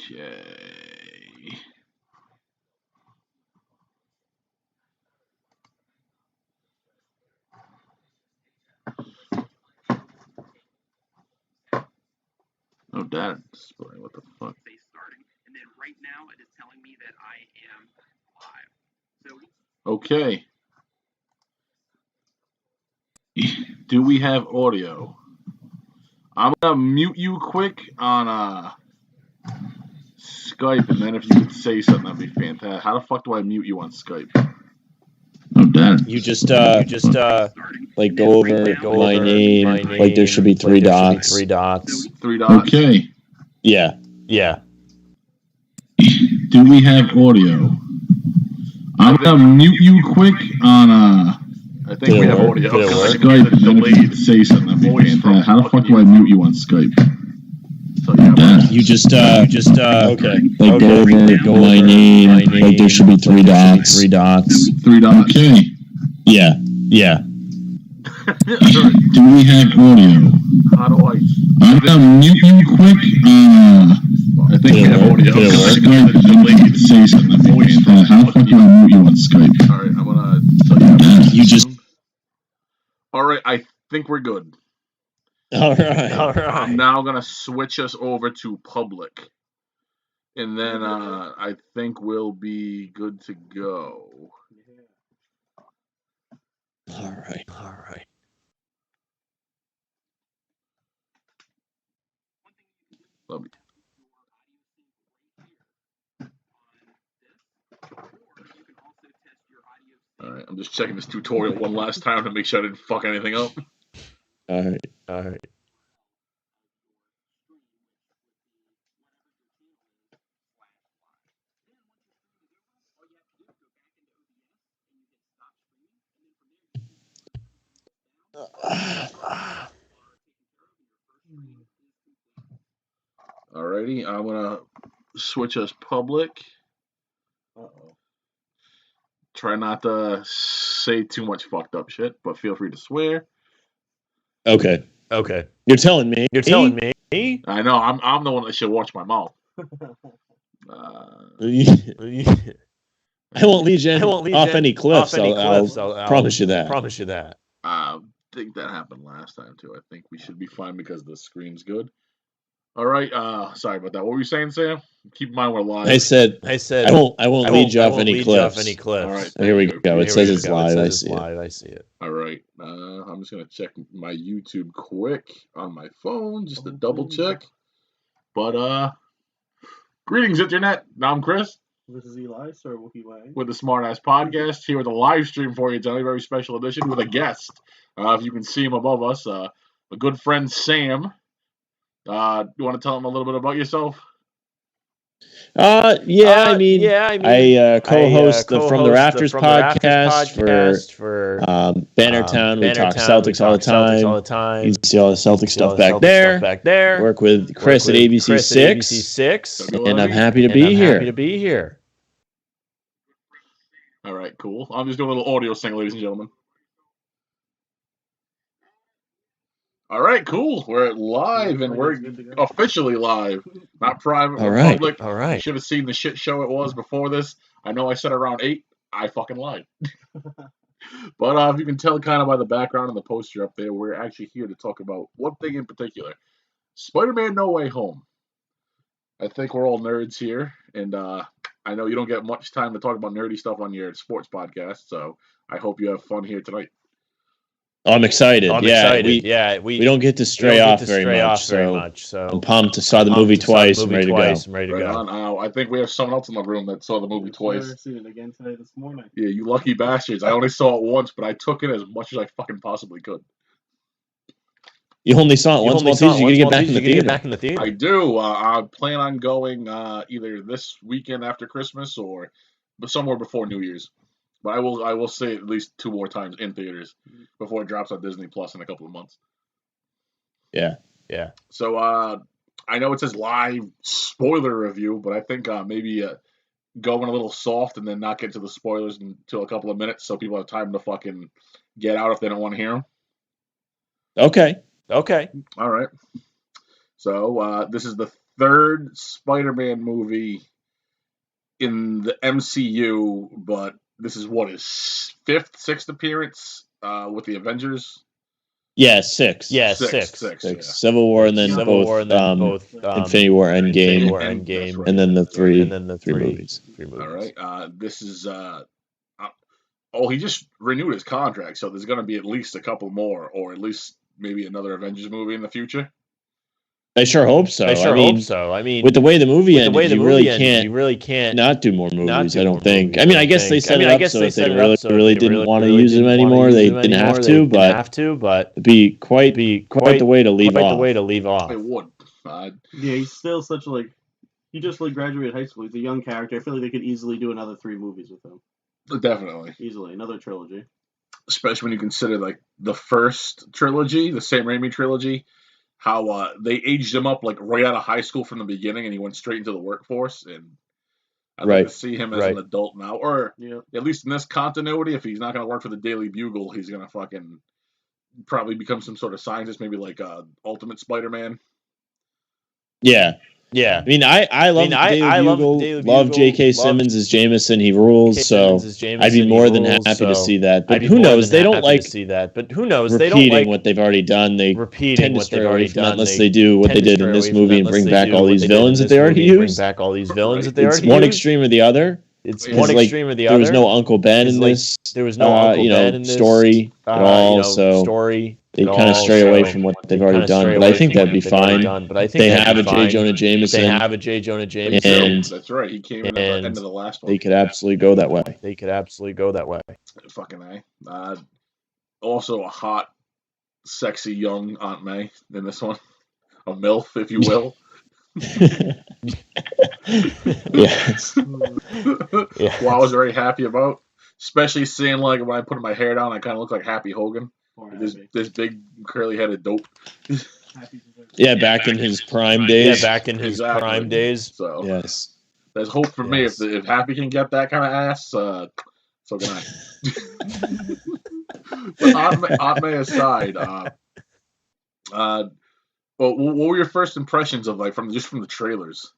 Okay. Oh, that display. What the fuck? Starting, and then right now it is telling me that I am live. So. Okay. Do we have audio? I'm gonna mute you quick on Skype, and then if you could say something, that'd be fantastic. How the fuck do I mute you on Skype? Oh, that. You just like go over my name. Like there should be three dots. Three dots. Okay. Yeah. Do we have audio? I'm gonna mute you quick on I think we have audio. Skype, and then if you could say something, that'd be fantastic. How the fuck do I mute you on Skype? So yeah, you just okay. Like go over my name. Like there should be three dots. Three dots. Okay. Yeah. Do we have audio? How do I'm gonna mute you quick. I think we have audio. Skype, and then if you could say something, that'd be fantastic. How the fuck do I mute you on Skype? All right, I'm gonna. So you just. All right, I think we're good. All right. I'm now gonna switch us over to public, and then I think we'll be good to go. All right. Love you. All right, I'm just checking this tutorial one last time to make sure I didn't fuck anything up. All right. Alrighty, I'm gonna switch us public. Try not to say too much fucked up shit, but feel free to swear. Okay. You're telling me. I know. I'm the one that should watch my mouth. I won't lead you off any cliffs. I'll promise you that. I think that happened last time too. I think we should be fine because the screen's good. All right. Sorry about that. What were you saying, Sam? Keep in mind we're live. I said I won't lead you off any cliffs. All right. Here we go. It says it's live. I see it. All right. I'm just gonna check my YouTube quick on my phone just to double check. But greetings, internet. Now I'm Chris. This is Eli, Sir Wookie Wang. With the SmartAssPodcast here with a live stream for you tonight, very special edition with a guest. If you can see him above us, a good friend Sam. You want to tell him a little bit about yourself? I co-host From the Rafters podcast for Bannertown. We talk Celtics all the time. You can see all the Celtics stuff back there. Work with Chris at ABC 6, and I'm happy to be here. All right, cool. I'm just doing a little audio thing, ladies and gentlemen. All right, cool. We're live, and we're officially live. Not private, but public. All right. You should have seen the shit show it was before this. I know I said around 8. I fucking lied. But if you can tell kind of by the background and the poster up there, we're actually here to talk about one thing in particular. Spiderman No Way Home. I think we're all nerds here, and I know you don't get much time to talk about nerdy stuff on your sports podcast, so I hope you have fun here tonight. I'm excited. We don't get to stray off very much, so I'm pumped. I saw the movie twice. I'm ready to go. I think we have someone else in the room that saw the movie twice. I've seen it again today this morning. Yeah, you lucky bastards. I only saw it once, but I took it as much as I fucking possibly could. You only saw it once. You're gonna get back in the theater. I do. I plan on going either this weekend after Christmas or somewhere before New Year's. But I will say at least 2 more times in theaters before it drops on Disney Plus in a couple of months. Yeah. So I know it says live spoiler review, but I think maybe going a little soft and then not get to the spoilers until a couple of minutes so people have time to fucking get out if they don't want to hear them. Okay. All right. So this is the third Spider-Man movie in the MCU, but this is what his sixth appearance with the Avengers. Yeah, six. Yeah. Civil War and then both Infinity War, Endgame, right. and then the three movies. All right. This is he just renewed his contract, so there's going to be at least a couple more, or at least maybe another Avengers movie in the future. I sure hope so. I mean, with the way the movie ended, you really can't not do more movies. I don't think. I mean, I guess they set it up so if they really didn't want to use him anymore, they didn't have to. But it'd be quite the way to leave off. It would. Yeah, he's still such he just graduated high school. He's a young character. I feel like they could easily do another 3 movies with him. Definitely. Easily another trilogy. Especially when you consider the first trilogy, the Sam Raimi trilogy. How they aged him up right out of high school from the beginning, and he went straight into the workforce. And I'd like to see him as an adult now, or at least in this continuity. If he's not going to work for the Daily Bugle, he's going to fucking probably become some sort of scientist, maybe Ultimate Spider-Man. Yeah. I mean, I love the Daily Bugle. Love J.K. Simmons as Jameson. He rules. So I'd be more than happy to see that. But who knows? They don't repeating what they've already done. They tend to stray away from that unless they do what they did in this movie and bring back all these villains that they already used. It's one extreme or the other. There was no Uncle Ben in this. There was no story at all. So they kind of stray away from what they've already done, but I think that'd be fine. They have a J. Jonah Jameson. And that's right. He came in at the end of the last one. They could absolutely go that way. Fucking A. Also a hot, sexy young Aunt May in this one. A MILF, if you will. Yes. Well, I was very happy about, especially seeing when I put my hair down, I kind of look like Happy Hogan. This big curly headed dope. Yeah, back in his prime days. So yes, there's hope for me if Happy can get that kind of ass. So can I. But Aunt May aside, well, what were your first impressions of from the trailers?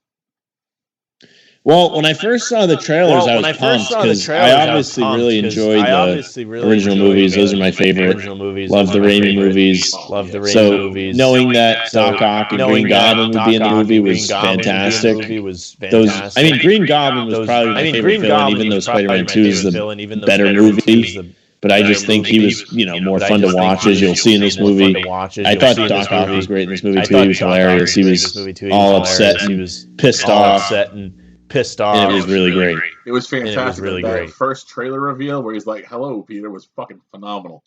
Well, when I first saw the trailers, I was pumped because I obviously really enjoyed the original movies. Those are my favorite. Love the Raimi movies. So knowing that Doc Ock and Green Goblin would be in the movie was fantastic. Green Goblin was probably my favorite villain, even though Spider-Man 2 is the better movie. But I just think he was, more fun to watch, as you'll see in this movie. I thought Doc Ock was great in this movie too. He was hilarious. He was all upset and pissed off. And it was really great. It was fantastic. It was really great. First trailer reveal where he's like, "Hello, Peter," was fucking phenomenal.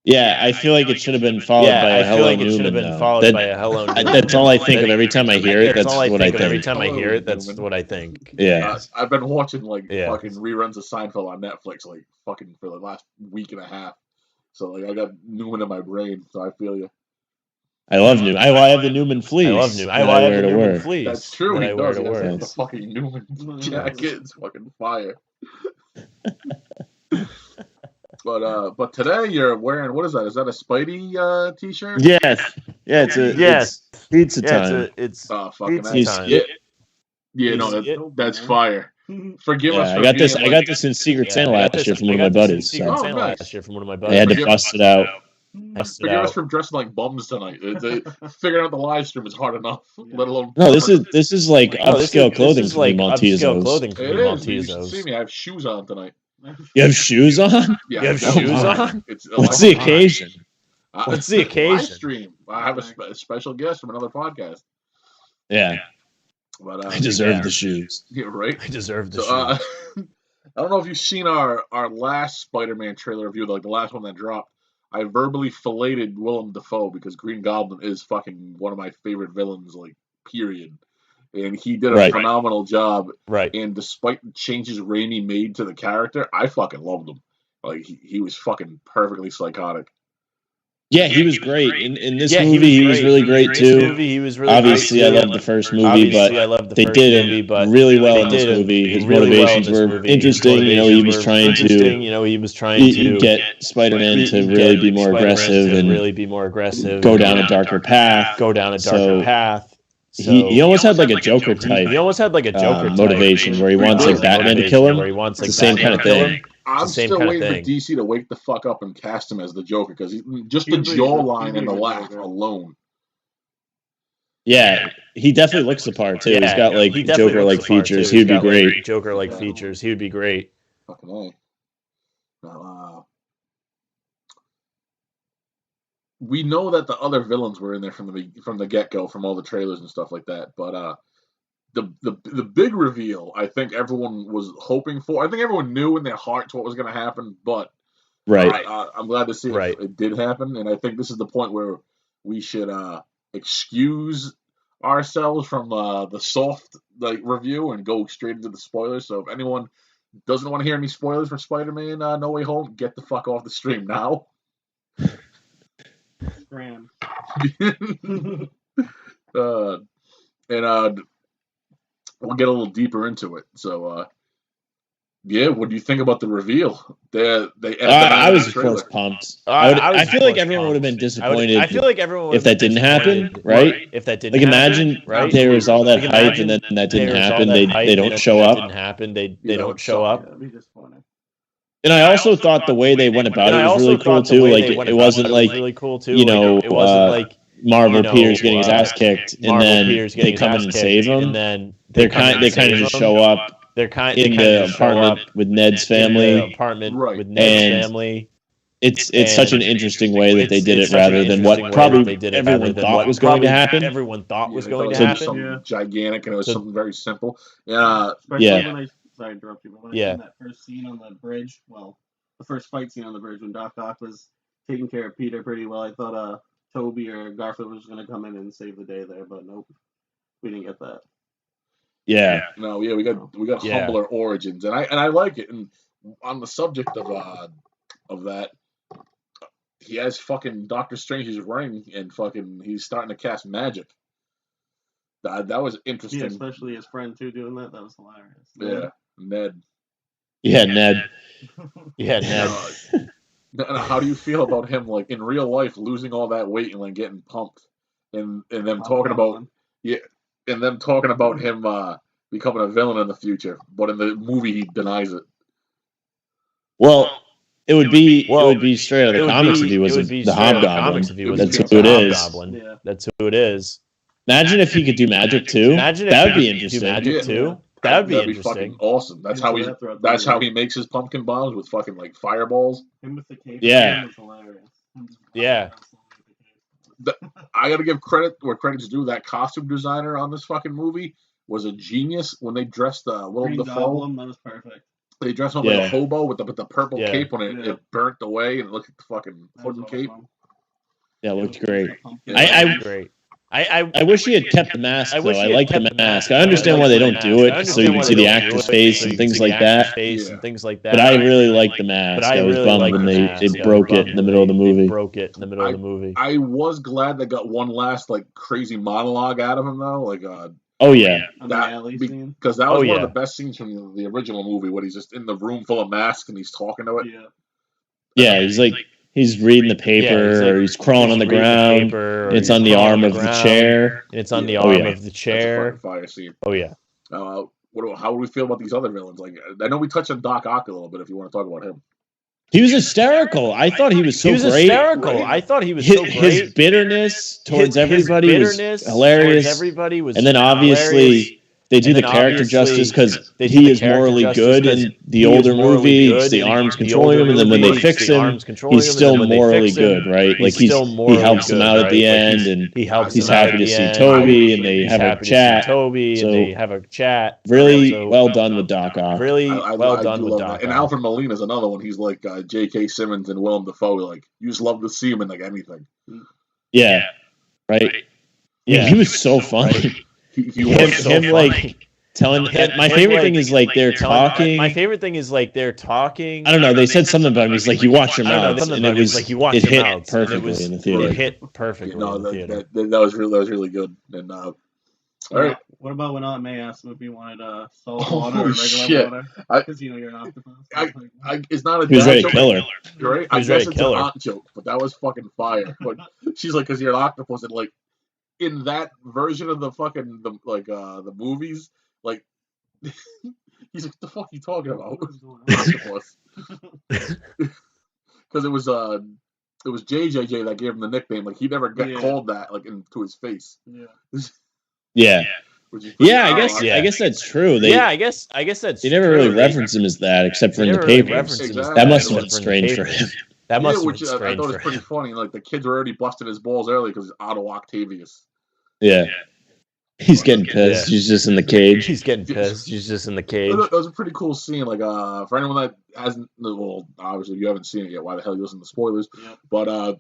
Yeah, I feel like it should have been followed by a Hello Newman. That's all I think of every time I hear it. That's what I think. Yeah. I've been watching fucking reruns of Seinfeld on Netflix fucking for the last week and a half. So I got Newman in my brain. So I feel you. I love Newman. I have the Newman fleece. I have the Newman fleece. That's true. He does. The fucking Newman jacket is fucking fire. But today you're wearing, what is that? Is that a Spidey t-shirt? Yes. Yeah, it's pizza time. It's pizza time. Yeah, that's fire. Forgive us. I got this in Secret Santa last year from one of my buddies. I had to bust it out. Forgive us for dressing like bums tonight. Figuring out the live stream is hard enough, let alone. No, this is like upscale clothing for the Maltesers. It is. You should see me. I have shoes on tonight. You have shoes on? Yeah, you have shoes on? What's the occasion? What's the occasion? Live stream. I have a special guest from another podcast. Yeah. But I deserve the shoes. Yeah, right. I deserve the shoes. I don't know if you've seen our last Spider-Man trailer review, the last one that dropped. I verbally filleted Willem Dafoe because Green Goblin is fucking one of my favorite villains, period. And he did a phenomenal job. Right. And despite the changes Raimi made to the character, I fucking loved him. He was fucking perfectly psychotic. Yeah, he was great. In this movie, he was really great too. Obviously, I love the first movie, but they did him really well in this movie. His motivations were interesting. He was trying to get Spider-Man to really be more aggressive and go down a darker path. He almost had like a Joker type motivation where he wants like Batman to kill him. It's the same kind of thing. I'm still waiting for DC to wake the fuck up and cast him as the Joker because just the jawline and the laugh alone. Yeah, he definitely looks the part too. He's got like Joker-like features. He would be great. Joker-like features. He would be great. Fucking A. Now, we know that the other villains were in there from the get-go, from all the trailers and stuff like that. But the big reveal, I think everyone was hoping for. I think everyone knew in their hearts what was going to happen, but I'm glad to see it did happen. And I think this is the point where we should excuse ourselves from the soft review and go straight into the spoilers. So if anyone doesn't want to hear any spoilers for Spider-Man No Way Home, get the fuck off the stream now. Grand. We'll get a little deeper into it. So, what do you think about the reveal? I was of course pumped. I feel like everyone would have been disappointed. If that didn't happen, right? Imagine there was all that hype and then that didn't happen. They don't show up. They don't show up. That'd be disappointing. And I also thought the way they went about it was really cool too. It wasn't like Marvel appears getting his ass kicked, and then they come in and save him. And then they kind of just show up in the apartment with Ned's family. It's such an interesting way that they did it, rather than what probably everyone thought was going to happen. Something gigantic, and it was something very simple. Sorry to interrupt you, but when I seen that first scene on the bridge, the first fight scene on the bridge when Doc Ock was taking care of Peter pretty well, I thought Toby or Garfield was going to come in and save the day there, but nope, we didn't get that. We got humbler origins, and I like it. And on the subject of that, he has fucking Doctor Strange's ring, and fucking he's starting to cast magic. That was interesting. Yeah, especially his friend too doing that. That was hilarious. Yeah, Ned. Yeah, Ned. How do you feel about him, in real life, losing all that weight and getting pumped, and them talking about him becoming a villain in the future, but in the movie he denies it. Well, it would be straight out of the comics if he was the Hobgoblin. That's who it is. That's who it is. Imagine if he could do magic too. That would be interesting. That'd be interesting. Fucking awesome. That's how he makes his pumpkin bombs with fucking fireballs. Him with the cape. Yeah. Was hilarious. Yeah. I gotta give credit where credit's due. That costume designer on this fucking movie was a genius when they dressed Willem Dafoe. That was perfect. They dressed him like a hobo with the purple cape when it burnt away and it looked like the fucking hood and cape. Yeah, it looked great. I wish he had kept the mask, though. I like the mask. I understand why they don't do it, so you can see the actor's face and things like that. But I really like the mask. I was bummed when they broke it in the middle of the movie. I was glad they got one last crazy monologue out of him, though. Because that was one of the best scenes from the original movie, when he's just in the room full of masks and he's talking to it. Yeah, he's reading the paper, or he's crawling on the ground. It's on the arm of the chair. It's on the arm of the chair. Fire scene. Oh yeah. How do we feel about these other villains? I know we touched on Doc Ock a little bit. If you want to talk about him, he was hysterical. I thought he was so great. I thought he was so great. His bitterness towards everybody was hilarious. And then obviously they do the character justice because he is morally good in the older movie. It's the arms controlling him, and then when they fix him, he's still morally good, right? He helps them out at the end, and he's happy to see Toby, and they have a chat. Really well done with Doc Ock. And Alfred Molina is another one. He's like J.K. Simmons and Willem Dafoe. You just love to see him in anything. Yeah, right. Yeah, he was so funny. He was so funny. telling. My favorite thing is like they're talking. My favorite thing is like they're talking. I don't know. They said something about him. He's like, you watch your mouths, and it was like you watch it your hit mouths, perfectly in the theater. It hit perfectly in the theater. That was really good. And all right. What about when Aunt May asked him if he wanted salt water or regular water? Because you're an octopus. It's not a he was ready to joke, kill her. Right? I guess it's an aunt joke, but that was fucking fire. But she's like, because you're an octopus, and like in that version of the fucking the movies, like he's like, what the fuck are you talking about? Octopus. Because it was JJJ that gave him the nickname. Like he never got called that like into his face. Yeah. I guess that's true. I guess that's. They never really referenced him as that, except for in the papers. Exactly. That must have been strange for him. That must have been strange. I thought it was pretty funny. Like the kids were already busting his balls early because he's Otto Octavius. Yeah. He's getting pissed. He's just in the cage. He's getting pissed. He's just in the cage. It was a pretty cool scene. Like for anyone that hasn't, well, obviously you haven't seen it yet. Why the hell you listen to spoilers? Yeah. But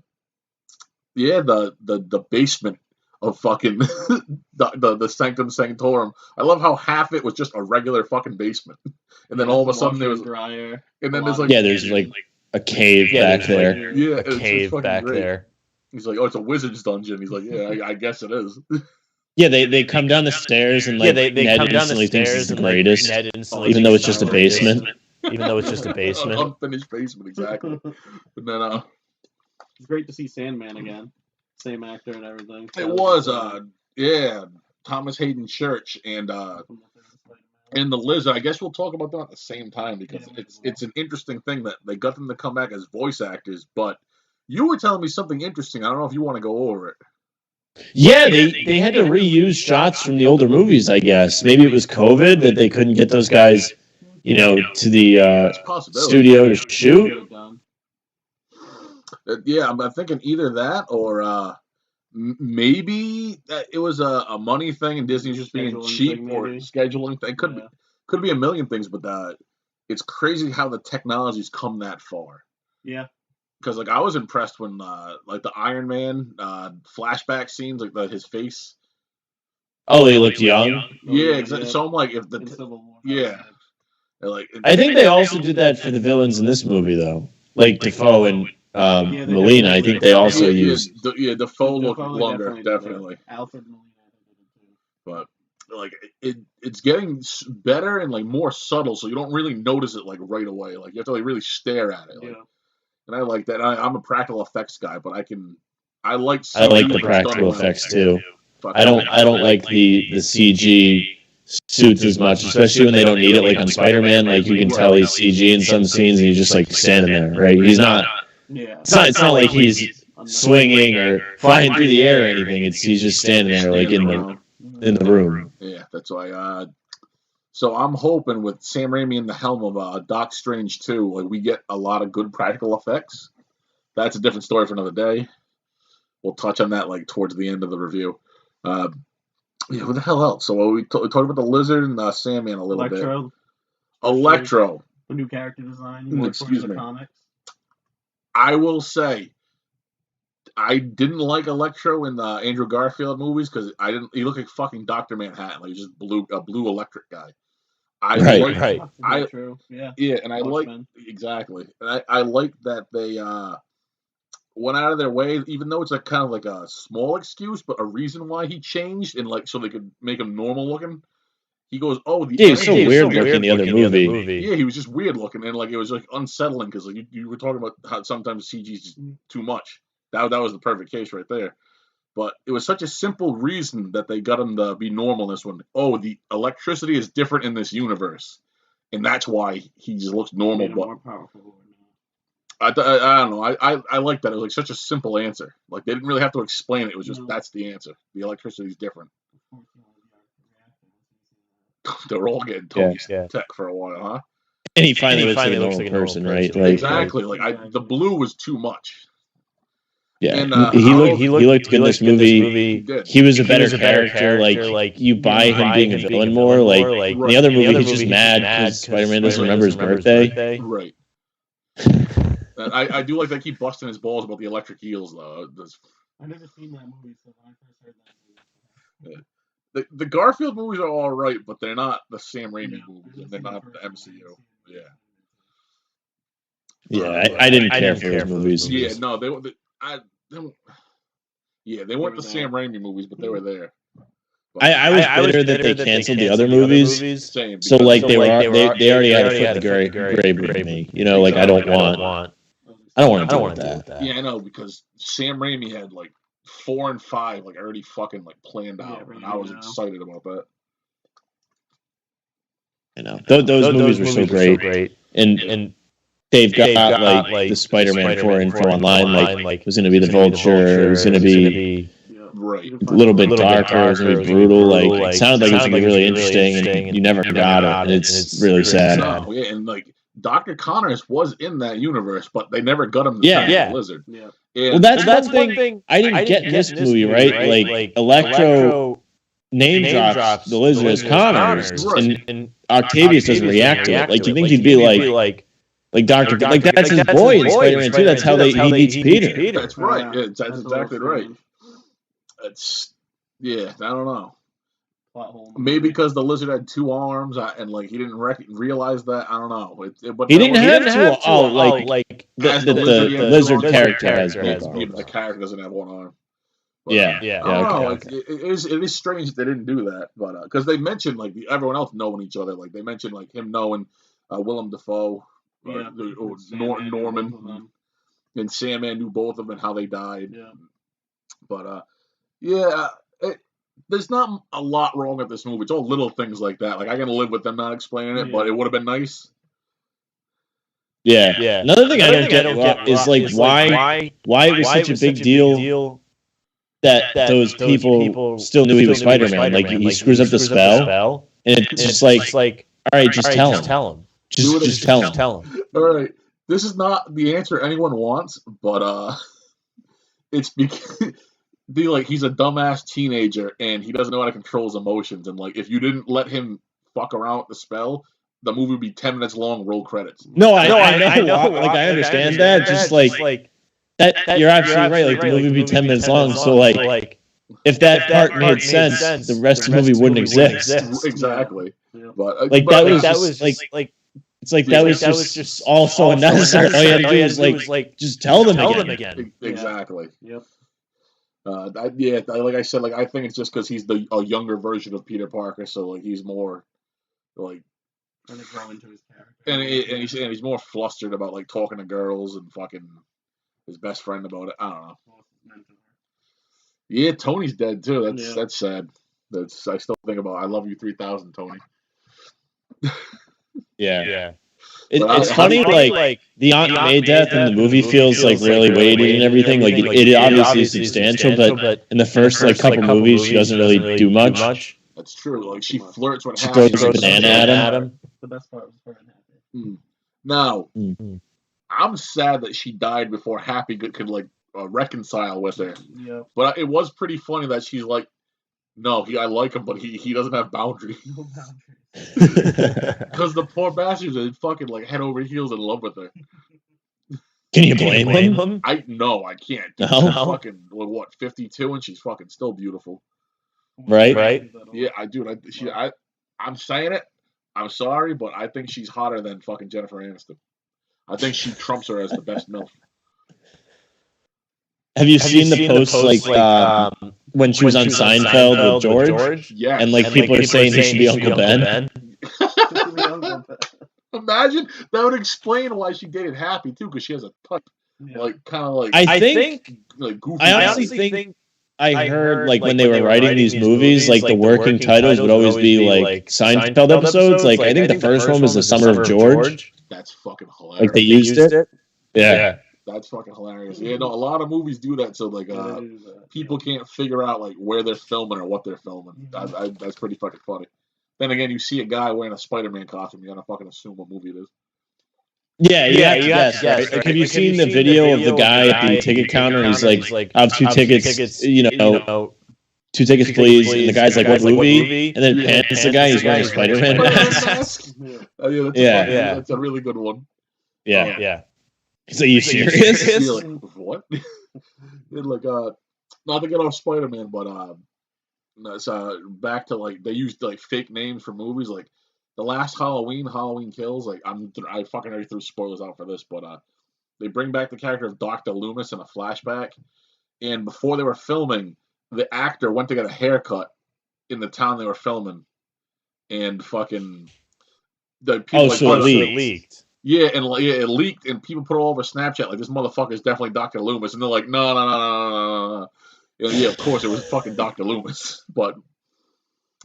the basement of fucking the Sanctum Sanctorum. I love how half it was just a regular fucking basement, and then all of a sudden there was dryer. And then there's like there's like a cave back there. A cave back there. He's like, oh, it's a wizard's dungeon. He's like, yeah, I guess it is. Yeah, they come down the stairs and like they Ned come down instantly the stairs thinks it's the and like, greatest, Ned instantly even though it's just a basement. Even though it's just a basement. An unfinished basement, exactly. But then it's great to see Sandman again. Same actor and everything. It was Thomas Hayden Church and the Lizard. I guess we'll talk about that at the same time because it's an interesting thing that they got them to come back as voice actors. But you were telling me something interesting. I don't know if you want to go over it. Yeah, they had to reuse shots from the older movies, I guess. Maybe it was COVID that they couldn't get those guys, to the studio to shoot. Yeah, I'm thinking either that or maybe it was a money thing and Disney's just being cheap or scheduling thing. Could be a million things, but it's crazy how the technology's come that far. Yeah. Because like I was impressed when like the Iron Man flashback scenes, like his face. Oh, he looked young. Yeah, exactly. So I'm like, if I think they also did that for the villains in this movie, though. Like Defoe and Molina. I think they also used. Defoe looked longer, definitely. Alfred Molina did it too. But like it's getting better and like more subtle, so you don't really notice it like right away. Like you have to like really stare at it. Like, and I like that. I'm a practical effects guy, but I like the practical effects too. I don't like the CG suits as much, especially when they don't need it. Like on Spiderman, like you can tell he's CG in some scenes, and he's just like standing there, right? He's not. Yeah. It's not like he's swinging or flying through the air or anything. He's just standing there, like in the room. Yeah, that's why. So I'm hoping with Sam Raimi in the helm of Doc Strange 2, like we get a lot of good practical effects. That's a different story for another day. We'll touch on that like towards the end of the review. What the hell else? So we talked about the Lizard and Sandman a little bit. Electro. The new character design. Excuse me. Comics. I will say, I didn't like Electro in the Andrew Garfield movies because he looked like fucking Dr. Manhattan, like he's just a blue electric guy. Right. And I like exactly, and I like that they went out of their way, even though it's like kind of like a small excuse, but a reason why he changed, and like so they could make him normal looking. He goes, he was so weird looking in the other movie. Yeah, he was just weird looking, and like it was like unsettling because like you were talking about how sometimes CG's just too much. That was the perfect case right there. But it was such a simple reason that they got him to be normal in this one. Oh, the electricity is different in this universe, and that's why he just looks normal. But more powerful. I don't know. I like that. It was like such a simple answer. Like they didn't really have to explain it. It was just that's the answer. The electricity is different. They're all getting Tony Tech for a while, huh? And he finally looks like a normal person, right? Exactly. Like the blue was too much. Yeah, and, he looked good in this movie. He was a better character. Like you buy him being a villain more. Like in the other movie, he's just mad because Spider-Man doesn't remember his birthday. Right. I do like they keep busting his balls about the electric eels, though. I've never seen that movie, so when I first heard that movie. the Garfield movies are all right, but they're not the Sam Raimi movies, and they're not the MCU. Yeah. Yeah, I didn't care for those movies. Yeah, no, they weren't the Sam Raimi movies, but they were there. I was bitter that they canceled the other movies. Same, so like they already had a foot the grave with me. You know, like I don't want to deal with that. Yeah, I know, because Sam Raimi had like 4 and 5 like already fucking like planned out, and I was excited about that. I know those movies were so great, and they've got like the Spider-Man 4 info online. Like it was going to be the Vulture. It was going to be right a little bit darker. It was going to be brutal. Like it sounded like it was going to be really interesting, and you never got it. And it's really sad. No, yeah, and like Dr. Connors was in that universe, but they never got him to turn into a lizard. Yeah. And well, that's one thing I didn't get in this movie, right? Like Electro name drops the lizard as Connors, and Octavius doesn't react to it. Like you think he'd be like Dr. Like that's his boy in Spider-Man 2. That's how he meets Peter. That's right. Yeah, that's exactly right. It's I don't know. Maybe because the lizard had 2 arms and like he didn't realize that. I don't know. But he didn't have 2. Oh, like the lizard character has both. The character doesn't have 1 arm. But, I don't know. Okay. It is strange that they didn't do that, but because they mentioned like everyone else knowing each other. Like they mentioned like him knowing Willem Dafoe, Norman, and Sandman knew both of them and how they died. Yeah. But there's not a lot wrong with this movie. It's all little things like that. Like I can live with them not explaining it, but it would have been nice. Yeah. Another thing I don't get is like why it was such a big deal that those people still knew he was Spider-Man. Like he screws up the spell, and it's just like, all right, just tell him. Just tell him. All right, this is not the answer anyone wants, but it's because he's a dumbass teenager and he doesn't know how to control his emotions, and like if you didn't let him fuck around with the spell, the movie would be 10 minutes long, roll credits. No, I know. Like I understand that. Just like that, you're absolutely right. Like the movie would be 10 minutes long, so like if that part made sense, the rest of the movie wouldn't exist. Exactly. But that was like. It's like that was just all so unnecessary. All you had to do is like just tell them again. Exactly. Yep. Like I said, like I think it's just because he's a younger version of Peter Parker, so like he's more like trying to grow into his character, and he's more flustered about like talking to girls and fucking his best friend about it. I don't know. Yeah, Tony's dead too. That's sad. I still think about. I love you 3000, Tony. Yeah. It's funny, like the Aunt May death in the movie feels like really weighty and everything. Like it obviously is substantial, but in the first like couple movies, she doesn't really do much. That's true. Like she flirts with. She throws a banana at him. The best part was her and Happy. Now, I'm sad that she died before Happy could like reconcile with her. Yeah. But it was pretty funny that she's like, no, I like him, but he doesn't have boundaries. No boundaries. Because the poor bastards are fucking like head over heels in love with her. Can you blame him? I can't. No? She's fucking 52, and she's fucking still beautiful. Right? Yeah, I do. I'm saying it. I'm sorry, but I think she's hotter than fucking Jennifer Aniston. I think she trumps her as the best MILF. Have you seen the post like when she was on Seinfeld with George? Yeah. And like people are saying he should be Uncle Ben. Imagine that would explain why she dated Happy too, because she has a type, like kind of like. I think like goofy. I honestly think I heard like when they were writing these movies, like the working titles would always be like Seinfeld episodes. Like I think the first one was The Summer of George. That's fucking hilarious. Like they used it. Yeah. That's fucking hilarious. Yeah, no, a lot of movies do that, so like people can't figure out like where they're filming or what they're filming. That's pretty fucking funny. Then again, you see a guy wearing a Spider-Man costume, you're gonna fucking assume what movie it is. Yeah. Right? Like, have you seen the video of the guy at the ticket counter? He's like, I have 2 tickets, 2 tickets, please. And the guy's like, what movie? And then pans the guy, he's wearing a Spider-Man mask. That's a really good one. Yeah. So you serious? Like, what? Like, not to get off Spider-Man, but It's back to like they used like fake names for movies. Like the last Halloween Kills. Like I fucking already threw spoilers out for this, but they bring back the character of Dr. Loomis in a flashback. And before they were filming, the actor went to get a haircut in the town they were filming, and fucking the people. So it leaked. Yeah, and it leaked, and people put it all over Snapchat like this motherfucker is definitely Dr. Loomis, and they're like, no. And yeah, of course it was fucking Dr. Loomis, but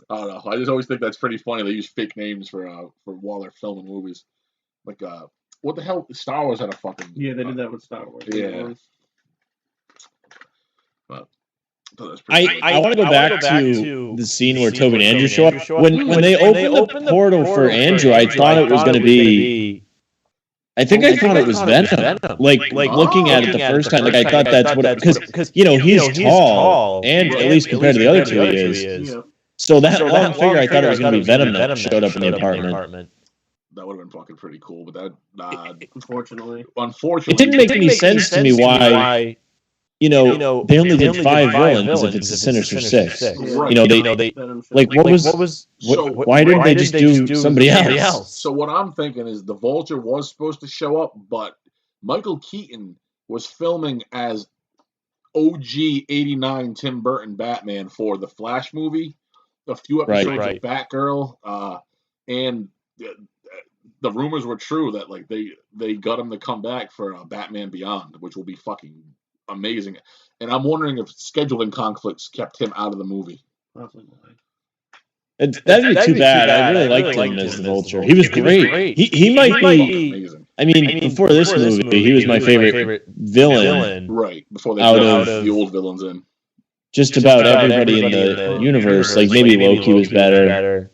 I don't know. I just always think that's pretty funny. They use fake names for while they're filming movies. Like what the hell? Star Wars had a fucking they did that with Star Wars. Yeah. But I want to go back to the scene where Toby and Andrew show up. When they opened the portal for Andrew, I thought it was going to be. I thought it was Venom. Like looking at it the first time, like I thought that's what because he's tall, and at least compared to the other two, he is. Yeah. So that long figure, I thought it was going to be Venom that showed up in the apartment. That would have been fucking pretty cool, but that unfortunately, it didn't make any sense to me why. They only did 5 villains if it's a Sinister Six. Right. Why didn't they just do somebody else? So what I'm thinking is the Vulture was supposed to show up, but Michael Keaton was filming as OG 89 Tim Burton Batman for the Flash movie, a few episodes of Batgirl, and the rumors were true that like they got him to come back for Batman Beyond, which will be fucking amazing. And I'm wondering if scheduling conflicts kept him out of the movie. That'd be too bad. I really liked him as the Vulture. He was great. He might be amazing. I mean, before this movie, he was my favorite villain. Right, before they got the old villains in. Just about everybody in the universe. Like maybe Loki was better.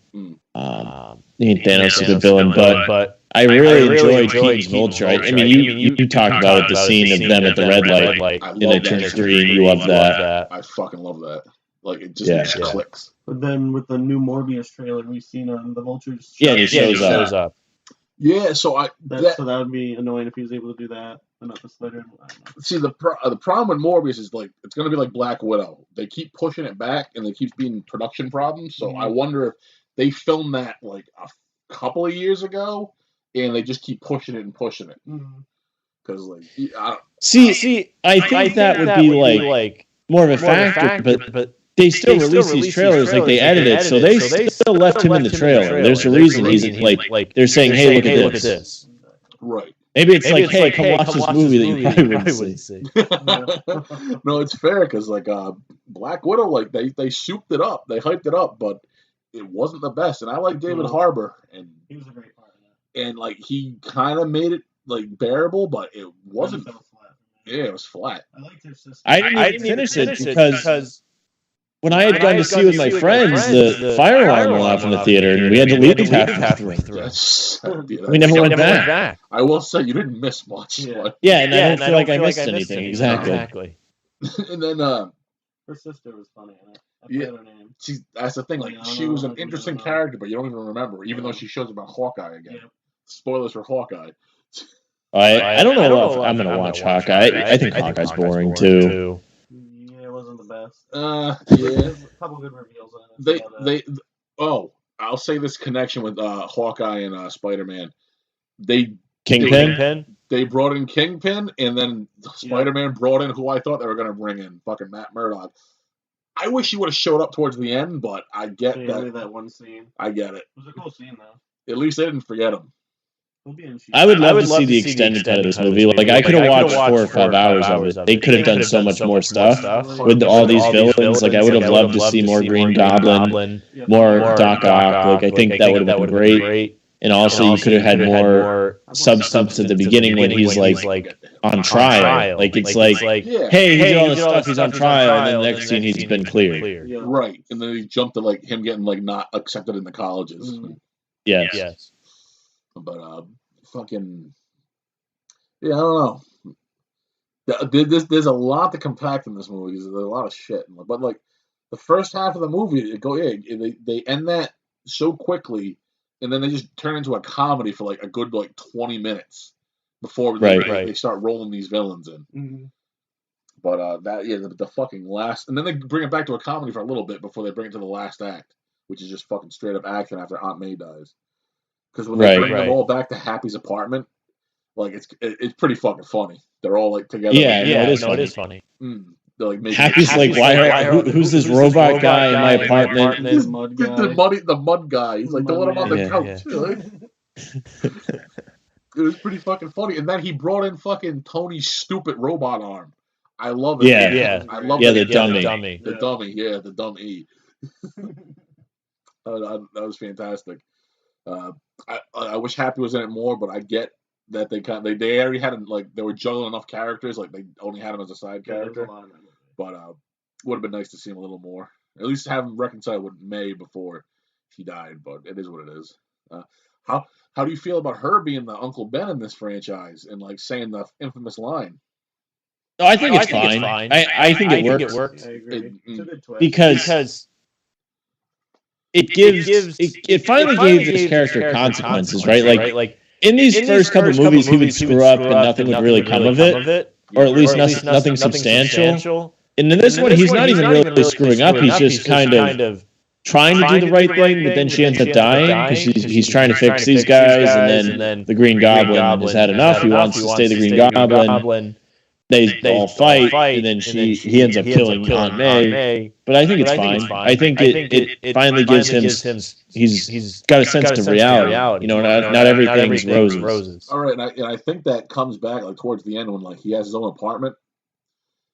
Thanos is a good villain, but I really enjoyed Keaton's Vulture. I mean, you talked about the scene of them at the red light in a turn green. You love that. I fucking love that. Like it just clicks. But then with the new Morbius trailer we've seen on the Vulture's he shows up. Yeah, so that would be annoying if he was able to do that, but not the Spider. See, the problem with Morbius is like it's going to be like Black Widow. They keep pushing it back, and there keeps being production problems. So I wonder if they filmed that like a couple of years ago, and they just keep pushing it. Because like, I think that would be like more of a factor, but they still release these trailers like they edit it, so they still left him in the trailer. There's a reason he's like they're saying, hey, look at this. Right. Maybe it's like, hey, come watch this movie that you probably wouldn't see. No, it's fair because like Black Widow, like they souped it up, they hyped it up, but it wasn't the best. And I like David Harbour, and he was a great part of that. And like he kind of made it like bearable, but it wasn't. Yeah, it was flat. I liked her sister. I didn't finish it because when I had gone to see with my friends, the fire alarm went off in the theater, and we had to leave halfway through. We never went back. I will say you didn't miss much. Yeah, and I don't feel like I missed anything. Exactly. And then her sister was funny in it. I forget her name. That's the thing. Like she was an interesting character, but you don't even remember her, even though she shows up on Hawkeye again. Yeah. Spoilers for Hawkeye. I don't know if I'm going to watch Hawkeye. I think Hawkeye's boring too. Yeah, it wasn't the best. Yeah. A couple good reveals on it. I'll say this connection with Hawkeye and Spiderman. Kingpin? They brought in Kingpin, and then Spider-Man brought in who I thought they were going to bring in, fucking Matt Murdock. I wish he would have showed up towards the end, but I get that one scene. I get it. It was a cool scene, though. At least they didn't forget him. I would love to see the extended cut of this movie. Like I could have watched 4 or 5 hours of it. They could have done so much more stuff with all these villains. Like I would have loved to see more Green Goblin, more Doc Ock. Like I think that would have been great. And also you could have had more substance at the beginning when he's like on trial. Like it's like, hey, he did all this stuff, he's on trial, and then the next scene he's been cleared. Right. And then he jumped to like him getting like not accepted in the colleges. Yes. But fucking I don't know. There's a lot to compact in this movie. There's a lot of shit, but like the first half of the movie, they end that so quickly, and then they just turn into a comedy for like a good like 20 minutes before they start rolling these villains in. But the fucking last, and then they bring it back to a comedy for a little bit before they bring it to the last act, which is just fucking straight up action after Aunt May dies. Because when they bring them all back to Happy's apartment, like it's pretty fucking funny. They're all like together. It is funny. They're like Happy's like, who's this robot guy in my apartment? The mud guy. He's like, don't let him on the couch. It was pretty fucking funny. And then he brought in fucking Tony's stupid robot arm. I love it. I love it. The dummy. The dummy. Yeah, the dummy. That was fantastic. I wish Happy was in it more, but I get that they already had him, like, they were juggling enough characters, like they only had him as a side character. But would have been nice to see him a little more. At least have him reconcile with May before he died. But it is what it is. How do you feel about her being the Uncle Ben in this franchise and like saying the infamous line? No, I think it's fine. I think it works. I agree. It's a good twist. Because it finally gave this character consequences, right? Like in these first couple movies, he would screw up and nothing would really come of it, or at least nothing substantial. And in this one, he's not even really screwing up. He's just kind of trying to do the right thing, but then she ends up dying because he's trying to fix these guys, and then the Green Goblin has had enough. He wants to stay the Green Goblin. They all fight, and then he ends up killing Aunt May. But I think it's fine. I think it finally gives him he's got a sense to reality. You know, not everything's roses. All right, and I think that comes back like towards the end when like he has his own apartment.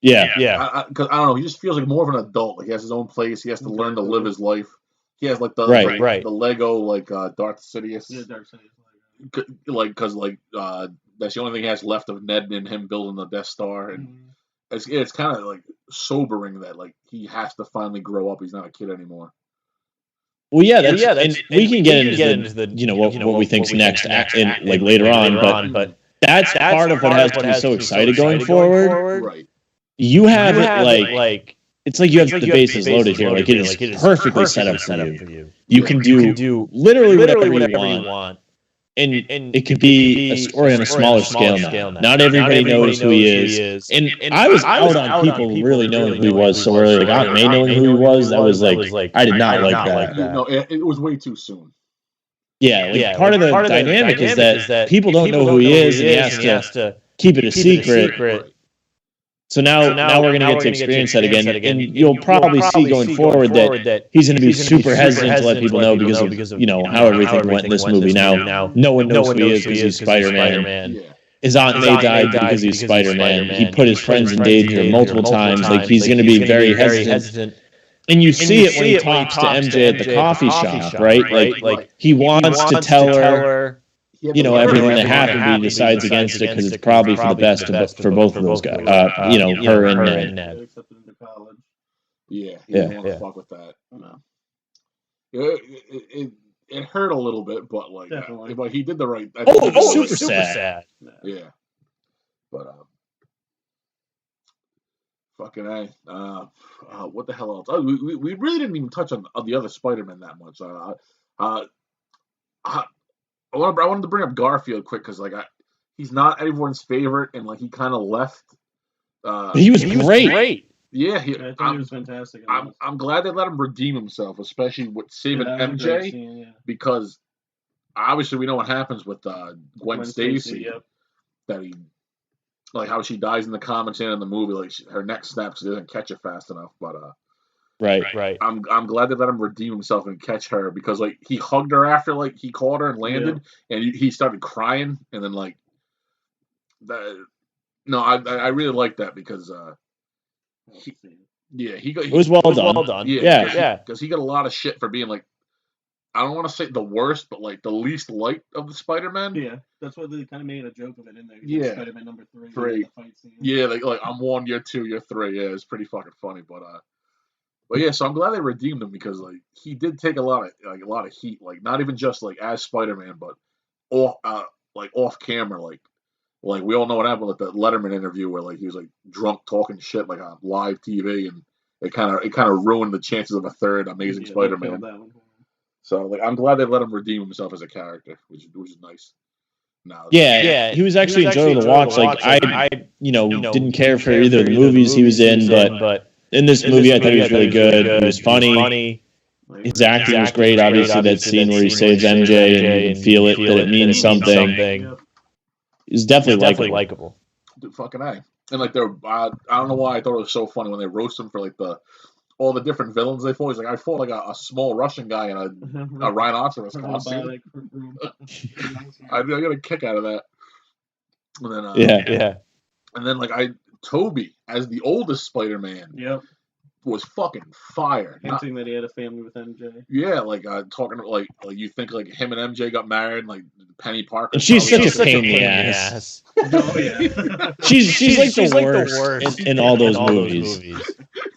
Yeah. Because I don't know, he just feels like more of an adult. Like he has his own place. He has to learn to live his life. He has like the Lego like Darth Sidious. Yeah, Darth Sidious. Like because that's the only thing he has left of Ned and him building the Death Star, and it's kind of like sobering that like he has to finally grow up. He's not a kid anymore. Well, and we can get into the what we think's next later on, but that's part of what has to be so excited going forward. Right. You have it like it's like you have the bases loaded here. Like it is perfectly set up for you. You can do literally whatever you want. And it could be a story on a smaller scale now. Not everybody knows who he is. And I was out on people really knowing who he was so early. Like Aunt May knowing who he was, that was like, I did not like that. No, it was way too soon. Yeah, part of the dynamic is that people don't know who he is, and he has to keep it a secret. So now we're going to get to experience that again, and you'll probably see going forward that he's going to be super hesitant to let people know because of how everything went in this movie. Now no one knows who he is because he's Spider-Man. His Aunt May died because he's Spider-Man. He put his friends in danger multiple times. Like he's going to be very hesitant. And you see it when he talks to MJ at the coffee shop, right? Like he wants to tell her everything that happened, but he decides against it because it's probably for the best for both of those guys. Her and Ned. Accepted into college. Yeah, he didn't want to fuck with that. No. It hurt a little bit, but but he did the right. Super sad. Yeah, but fucking A. What the hell else? Oh, we really didn't even touch on the other Spider-Man that much. I wanted to bring up Garfield quick because he's not everyone's favorite, and like he kind of left. He was great. Yeah, I think he was fantastic. I'm glad they let him redeem himself, especially with saving MJ, because obviously we know what happens with Gwen Stacy. Yep. That he, like how she dies in the comics and in the movie, like her neck snaps, she doesn't catch it fast enough. But right. I'm glad they let him redeem himself and catch her because like he hugged her after like he caught her and landed, and he started crying, and then like that. No, I really like that because it was well done. Yeah, because he got a lot of shit for being like, I don't want to say the worst, but like the least liked of the Spider-Man. Yeah, that's what they kind of made a joke of it in there. Yeah, Spider-Man number 3. The fight scene. Yeah, like I'm 1, you're 2, you're 3. Yeah, it's pretty fucking funny, but yeah, so I'm glad they redeemed him because like he did take a lot of heat, like not even just like as Spider-Man, but off camera, like we all know what happened with the Letterman interview where like he was like drunk talking shit like on live TV, and it kind of ruined the chances of a third Amazing Spider-Man. So like I'm glad they let him redeem himself as a character, which is nice. No. Yeah, he was actually enjoyable to watch. Like I didn't care for either of the movies he was in, but in this movie I thought he was really good. He was funny. His acting was great. Obviously, that scene where he saves MJ and you can feel it that it means something. He's definitely likable. Dude, fucking A. And like I don't know why I thought it was so funny when they roast him for like all the different villains they fought. He's like, I fought like a small Russian guy in a rhinoceros costume. I got a kick out of that. And then and then like Toby as the oldest Spider-Man. Yep. Was fucking fire. Hinting that he had a family with MJ. Yeah, like talking like you think like him and MJ got married, like Penny Parker. And she's such a pain in the ass. Oh yeah. she's like the worst in all those movies.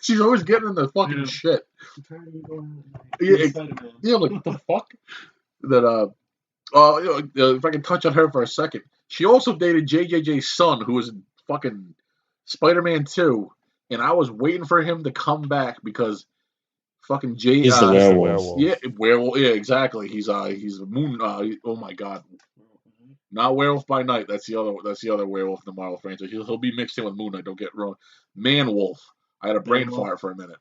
She's always getting in the fucking shit. Yeah, I'm like, what the fuck? That if I can touch on her for a second, she also dated JJJ's son, who was in fucking Spider-Man 2. And I was waiting for him to come back because fucking Jay is the werewolf. Yeah, werewolf. Yeah, exactly. He's a moon. Oh my god, not Werewolf by Night. That's the other werewolf in the Marvel franchise. He'll be mixed in with Moon Knight. Don't get wrong. Man Wolf. I had a brain fart for a minute,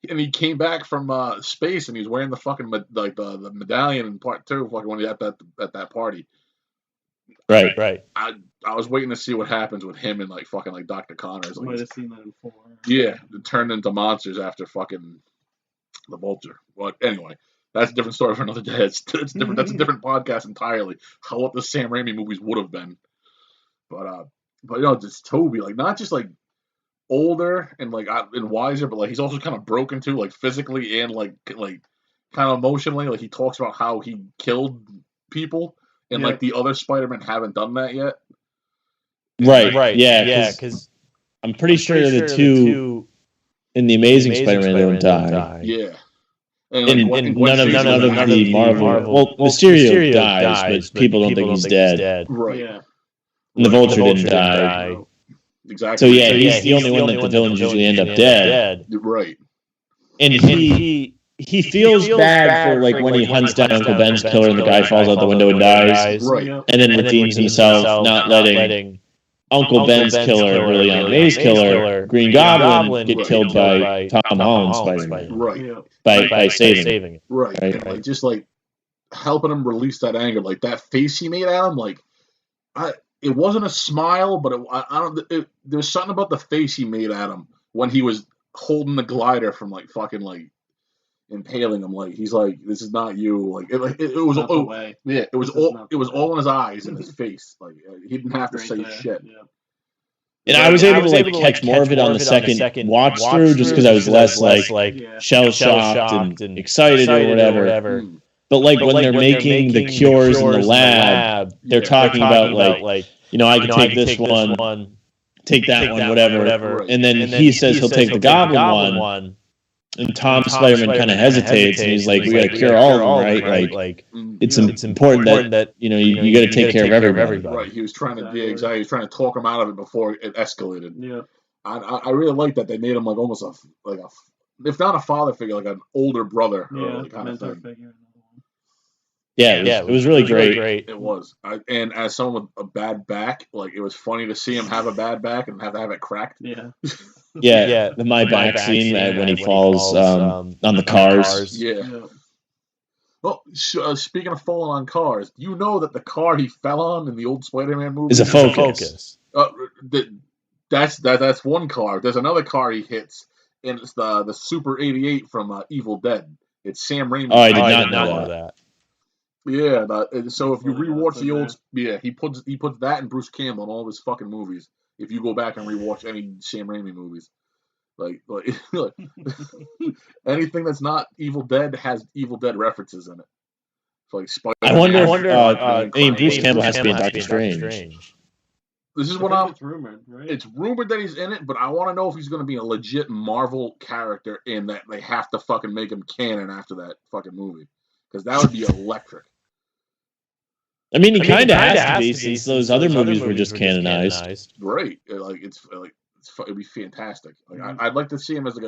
and he came back from space and he's wearing the fucking the medallion in part 2. Fucking when he at that party. Right. I was waiting to see what happens with him and like fucking like Dr. Connors. Might have seen that in 4. Yeah, it turned into monsters after fucking the Vulture. But anyway, that's a different story for another day. It's different. That's a different podcast entirely. What the Sam Raimi movies would have been. But just Toby, like not just like older and like and wiser, but like he's also kind of broken too, like physically and like kind of emotionally. Like he talks about how he killed people. And like the other Spider-Men haven't done that yet. Right. Yeah, because I'm pretty sure the two in the Amazing Spider-Man don't die. Yeah. And none of the Marvel. Well, Mysterio dies, but people don't think he's dead. Right. Yeah. And the Vulture didn't die. Exactly. So yeah, he's the only one that the villains usually end up dead. Right. And he feels bad for like when he hunts down Uncle Ben's killer and the guy falls out the window and dies. Right. And then redeems himself, not letting Uncle Ben's killer, really Aunt May's killer, Green Goblin, get killed by Tom Holland's Spider-Man. Right. By saving it. Right. And like, just like helping him release that anger. Like that face he made at him, like it wasn't a smile, but there was something about the face he made at him when he was holding the glider from like fucking like impaling him. Like he's like, this is not you. Like it was it was all in his eyes and his face. Like he didn't have to say shit. Yeah. And I was able to catch more of it on the second watch through, just because I was less shell shocked and excited or whatever. But like when they're making the cures in the lab, they're talking about like I can take this one, take that one, whatever. And then he says he'll take the Goblin one. And Tom Spider-Man kind of hesitates, and he's like, "We got to cure all of them, right? Like it's important that you got to take care of everybody." Right. He was trying to He was trying to talk him out of it before it escalated. Yeah. I really like that they made him like almost a if not a father figure, like an older brother. Yeah. Kind of thing. Figure. Yeah, it was really great. It was. And as someone with a bad back, like it was funny to see him have a bad back and have to have it cracked. Yeah. The my back scene when he falls on the cars. Yeah. Well, speaking of falling on cars, you know that the car he fell on in the old Spider-Man movie is a Focus. That's one car. There's another car he hits, and it's the Super 88 from Evil Dead. It's Sam Raimi. Oh, I did not know that. Yeah, so if you rewatch the old, he puts that and Bruce Campbell in all of his fucking movies. If you go back and rewatch any Sam Raimi movies, like anything that's not Evil Dead has Evil Dead references in it. So like I wonder. Bruce Campbell has to be in Doctor Strange. This is what it's rumored, right? It's rumored that he's in it, but I want to know if he's going to be a legit Marvel character and that they have to fucking make him canon after that fucking movie, because that would be electric. I mean, he kind of has to be, since those other movies were just canonized. Right. It'd be fantastic. Like, I'd like to see him as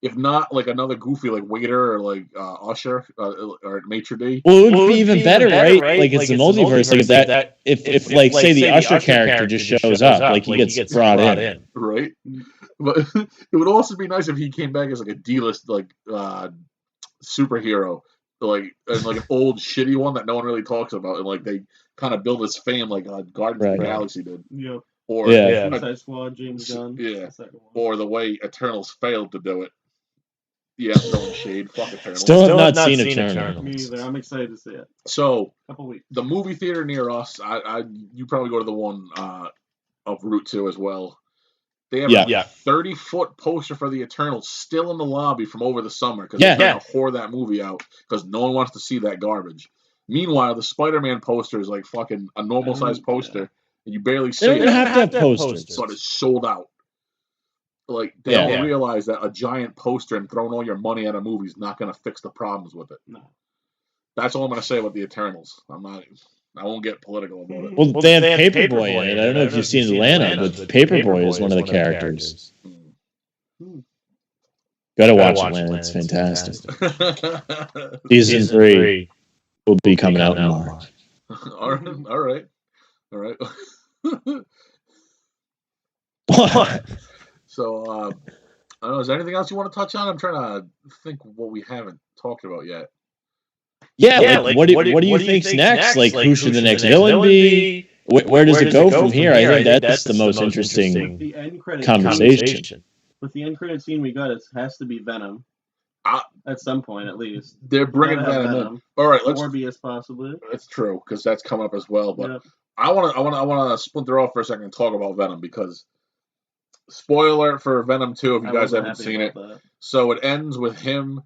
If not, like another goofy like waiter or like usher or maitre d'. Well, it would be even better, right? Like it's the multiverse. Like if like say the usher character just shows up, like he gets brought in, right? But it would also be nice if he came back as like a D-list like superhero, like and like an old shitty one that no one really talks about, and like they kind of build his fame like Guardians of the Galaxy did. Yep. Or Suicide Squad, James Gunn. Yeah. Or the way Eternals failed to do it. Yeah, throwing shade. Fuck Eternals. Still have not seen Eternals. Me either. I'm excited to see it. So, couple weeks. The movie theater near us, you probably go to the one of Route 2 as well. They have a 30-foot poster for the Eternals still in the lobby from over the summer because they're trying to whore that movie out because no one wants to see that garbage. Meanwhile, the Spider-Man poster is like fucking a normal-sized poster, and you barely see it. They don't have to have posters. But it's sold out. Like, they don't realize that a giant poster and throwing all your money at a movie is not going to fix the problems with it. No. That's all I'm going to say about the Eternals. I won't get political about it. Well, they have Paperboy in it. I don't know if you've seen Atlanta, but Paperboy is one of the characters. Gotta watch Atlanta. It's fantastic. Season 3 will be coming out in March. All right. What? So, I don't know. Is there anything else you want to touch on? I'm trying to think what we haven't talked about yet. Yeah, like, what do you think's next? Like, who should the next villain be? Where does it go from here? I think that's the most interesting conversation. With the end credit scene we got, it has to be Venom. At some point, at least. They're bringing Venom in. All right, let's Morbius possibly. That's true because that's come up as well. But I want to splinter off for a second and talk about Venom because spoiler for Venom 2 if you guys haven't seen it. So it ends with him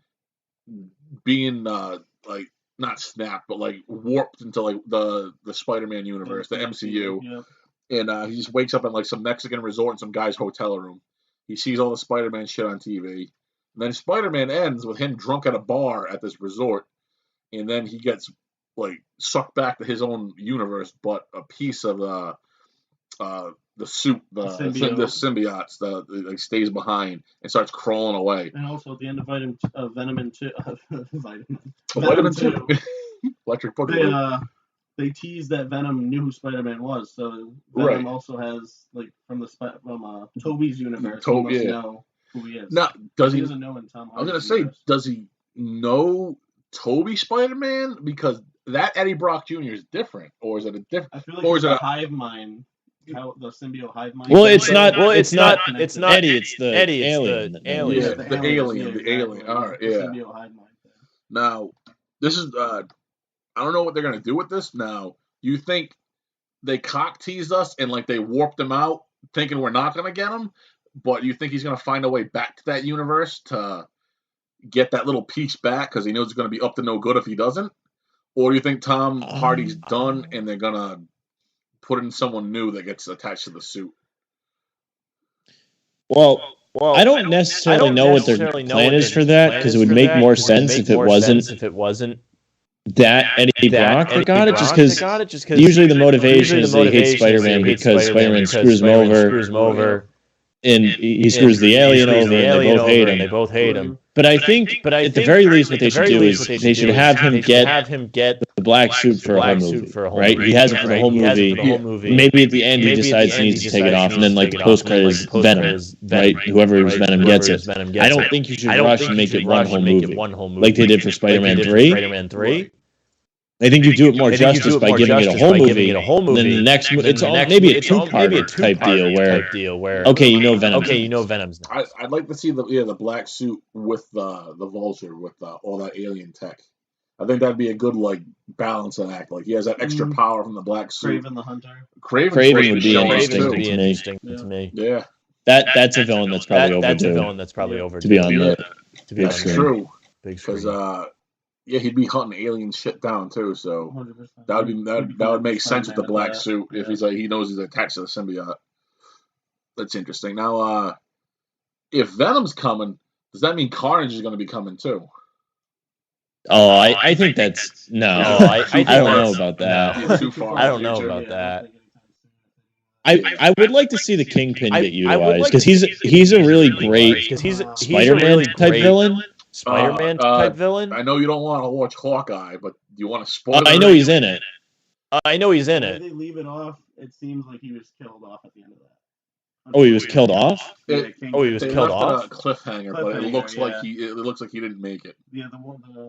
being like not snapped, but like warped into like the Spider-Man universe, the MCU. And he just wakes up in like some Mexican resort in some guy's hotel room. He sees all the Spider-Man shit on TV. And then Spider-Man ends with him drunk at a bar at this resort. And then he gets like sucked back to his own universe, but a piece of the suit, the symbiotes, like stays behind and starts crawling away. And also at the end of Venom 2, Vitamin 2. Electric Boogaloo. They teased that Venom knew who Spider-Man was, so Venom also has like from Tobey's universe. He must know who he is. Now, he doesn't know in Tom I was gonna say, does he know Tobey Spider-Man? Because that Eddie Brock Jr. is different, or is it a different? I feel like it's a hive mind. How the symbiote hive mind? Well, it's not Eddie. It's the alien. The alien. All right, yeah. Symbiote hive mind. Now, this is I don't know what they're gonna do with this. Now, you think they cock teased us and like they warped him out, thinking we're not gonna get him, but you think he's gonna find a way back to that universe to get that little piece back because he knows it's gonna be up to no good if he doesn't, or do you think Tom Hardy's done and they're gonna put in someone new that gets attached to the suit? Well, I don't necessarily know what their plan is for that because it would make more sense if it wasn't that Eddie Brock that got it, just because usually the motivation is they hate Spider-Man because Spider-Man screws him over, and he screws the alien over, and they both hate him. But I think, at the very least, what they should do is they should have him get the black suit for a whole movie, right? He has it for the whole movie. Maybe at the end he decides he needs to take it off, and then like the post-credit is Venom, right? Whoever is Venom gets it. I don't think you should rush and make it one whole movie like they did for Spider-Man 3. I think you do it more justice by giving it a whole movie, and then the next it's maybe a two-part type deal where okay, you know Venom's next. I'd like to see the black suit with the Vulture with all that alien tech. I think that'd be a good like balancing act. Like he has that extra power from the black suit. Craven the Hunter. Craven would be interesting to me. Yeah, that's a villain that's probably overdue. To be on that's true. Because he'd be hunting alien shit down too. So 100%. that would make sense with the black suit if he's like he knows he's attached to the symbiote. That's interesting. Now, if Venom's coming, does that mean Carnage is going to be coming too? Oh, I think that's no. I don't know about that. Too far I don't know about that. I would like to see the Kingpin get utilized because he's a really great Spider-Man type villain. Type villain. I know you don't want to watch Hawkeye, but do you want to spoil? I know he's in it. I know he's in The way it. they leave it off, it seems like he was killed off at the end of that. Oh, he was killed off? He was They killed left off? it a cliffhanger, but it looks like he didn't make it. Yeah,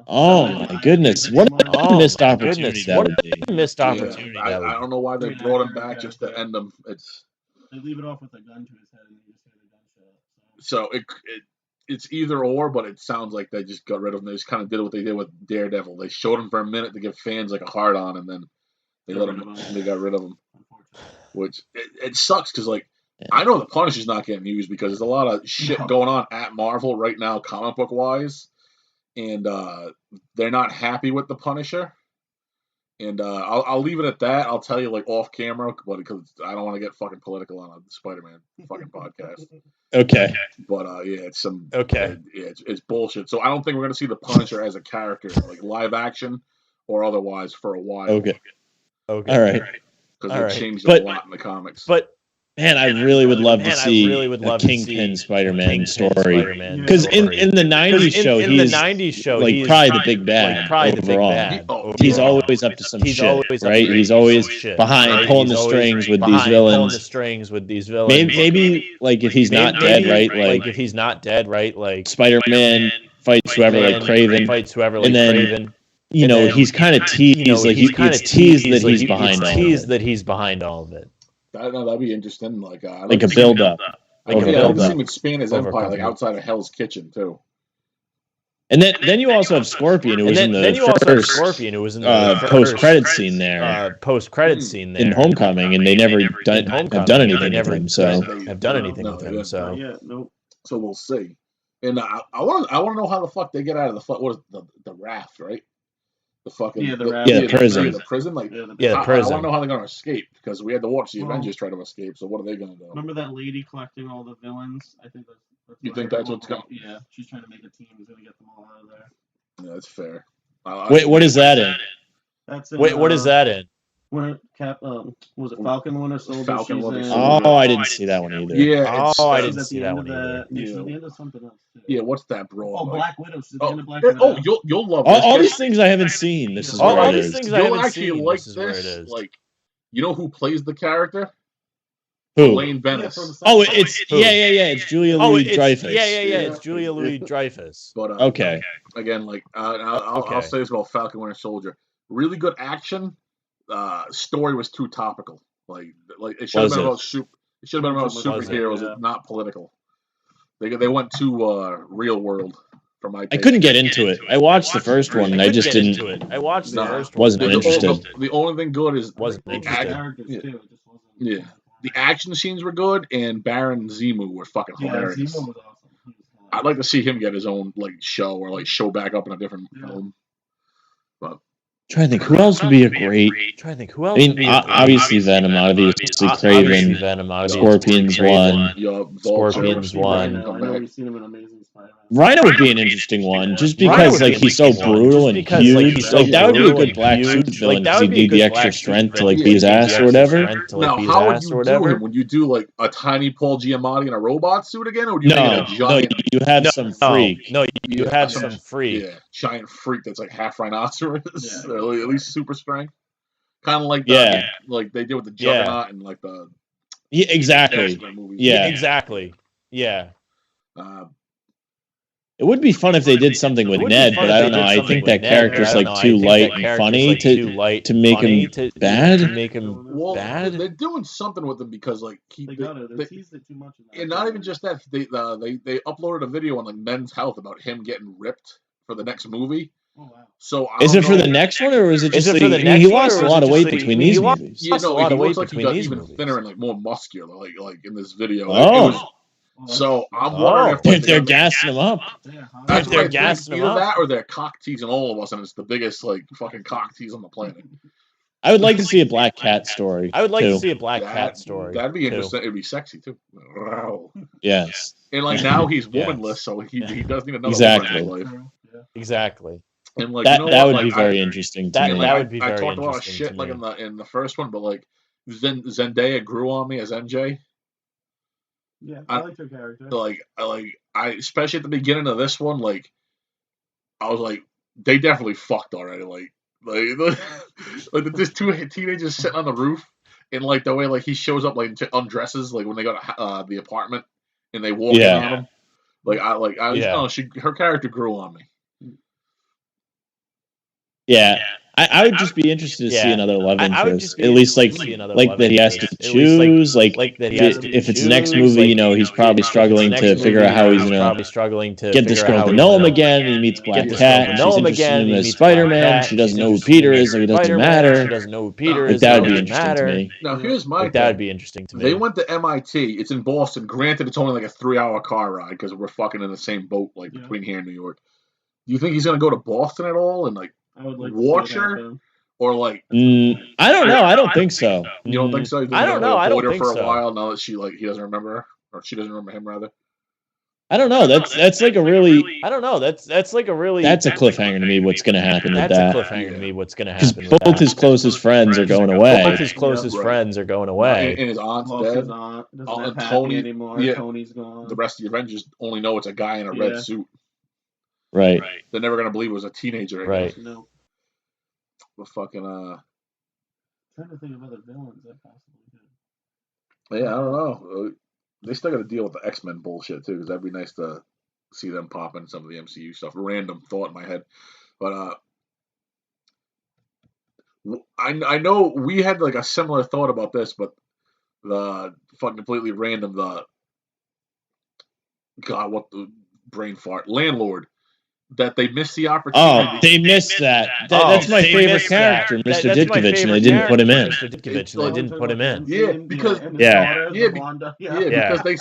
Oh my goodness! What a missed opportunity that would be. What a missed opportunity I don't know why they brought him back just to end him. They leave it off with a gun to his head and you just hear the gunshot. So it's either or, but it sounds like they just got rid of him. They just kind of did what they did with Daredevil. They showed him for a minute to give fans like a hard on, and then they got rid of him. Which it sucks because I know the Punisher's not getting used because there's a lot of shit going on at Marvel right now, comic book wise, and they're not happy with the Punisher. And I'll leave it at that. I'll tell you off camera, but because I don't want to get fucking political on a Spider-Man fucking podcast. Okay. But it's some it's bullshit. So I don't think we're gonna see the Punisher as a character, live action or otherwise, for a while. Okay. All right. Because they changed a lot in the comics. But man, I really would love to see a Kingpin Spider-Man story. Because in the '90s show, he's probably the big bad overall. He's always up to some shit, right? He's always behind, pulling the strings with these villains. Maybe if he's not dead, right? Spider-Man fights whoever, like Craven, and then he's kind of teased. It's teased that he's behind all of it. I don't know. That'd be interesting. Like a build-up. I'd like to see him expand his empire, outside of Hell's Kitchen too. And then you also have Scorpion, who was in the first post-credit scene there. In Homecoming, and they never have done anything with him. So So we'll see. And I want to know how the fuck they get out of the raft, right? The fucking prison. The prison. The prison. The prison. I want to know how they're gonna escape because we had to watch the Avengers try to escape. So what are they gonna do? Remember that lady collecting all the villains? I think that's you think that's what's going? Yeah, she's trying to make a team. Who's gonna get them all out of there? Yeah, that's fair. Wait, what is that in? That's what is that in? Was it Falcon Winter Soldier? Falcon Winter Soldier. Oh, I didn't see that one either. Yeah. I didn't see that one either. She's at the end of something else too. Yeah, what's that, bro? Oh, Black Widow. She's at the end of Black Widow. Oh, you'll love this. All these things I haven't seen. This is where it is. You'll actually like this. You know who plays the character? Who? Elaine Bennis. It's It's Julia Louis-Dreyfus. It's Julia Louis-Dreyfus. But okay. Again, I'll say this about Falcon Winter Soldier. Really good action. Story was too topical. It should have been about superheroes, not political. They went too real world for my taste. I couldn't get into it. I watched the first one and I just didn't. I watched the first one. Wasn't interested. The only thing good is wasn't interested. Yeah. The action scenes were good, and Baron Zemo were fucking hilarious. Zemo was awesome. I'd like to see him get his own show or show back up in a different film. But trying to think who else would be a great. Obviously Venom, obviously Craven, Scorpion's one. Scorpion's one. I know you've seen him in Amazing Spider-Man. Rhino would be an interesting one, just because he's so brutal and huge. That would be a good black suit villain because he'd need the extra strength to beat his ass or whatever. Now, how would you do him? Would you do a tiny Paul Giamatti in a robot suit again, or would you make it a giant? No, you have some freak. No, you have some freak. Yeah, giant freak that's half rhinoceros, or at least super strength. Kind of like they did with the Juggernaut and the exactly. Yeah, exactly. Yeah. It would be fun if they did something with Ned, but I don't know. I think that character's too light and funny to make him bad. They're doing something with him because they teased it too much. And not even just that. They uploaded a video on Men's Health about him getting ripped for the next movie. Oh, wow. So is it for the next one, or is it just he lost a lot of weight between these movies? Yeah, no, he looks like he got even thinner and more muscular, like in this video. So I'm wondering if they're gassing him up. That's they're gassing him up. Either that or they're cock teasing all of us, and it's the biggest fucking cock tease on the planet. I would like to see a Black Cat story. That'd be interesting. It'd be sexy too. Yes. And now he's womanless, so he doesn't even know exactly. Exactly. And that would be very interesting to me. That would be very interesting. I talked a lot of shit in the first one, but Zendaya grew on me as MJ. Yeah, I liked her character. I especially at the beginning of this one, like, I was like, they definitely fucked already. Like this two teenagers sitting on the roof, and like the way like he shows up like undresses like when they go to the apartment and they walk in on him. Her character grew on me. Yeah. I would just be interested to see another love interest. At least like that he has to choose. Like if it's the next movie, you know, he's probably struggling to figure out how he's gonna get this girl to know him again. He meets Black Cat. She's interested in him as Spider-Man. She doesn't know who Peter is. Like it doesn't matter. That would be interesting to me. Now here's my thing. That would be interesting to me. They went to MIT. It's in Boston. Granted, it's only like a 3-hour car ride because we're fucking in the same boat, like between here and New York. Do you think he's gonna go to Boston at all and like? I would like watch her, or like I don't know. I don't think so. You don't think so? I don't know. I don't think for so. a while now that he doesn't remember her, or she doesn't remember him rather. I don't know. That's like a really. I don't know. That's like a really. That's a cliffhanger to me. What's going to happen with that? That's a cliffhanger to me. What's going to happen? Because both his closest friends are going away. Both his closest friends are going away. And his aunt's dead. His aunt doesn't have Tony anymore. Yeah. Tony's gone. The rest of the Avengers only know it's a guy in a red suit. Right. They're never gonna believe it was a teenager. Right. No. But fucking trying to think of other villains that possibly could. Yeah, I don't know. They still got to deal with the X-Men bullshit too, because that'd be nice to see them pop in some of the MCU stuff. Random thought in my head, but I know we had like a similar thought about this, but the fucking completely random what the brain fart landlord. That they missed the opportunity. Oh, they missed that. That's my favorite character, Mr. Ditkovich, and they didn't put him in. Mr. Ditkovich, and they didn't put him in. Yeah, because because they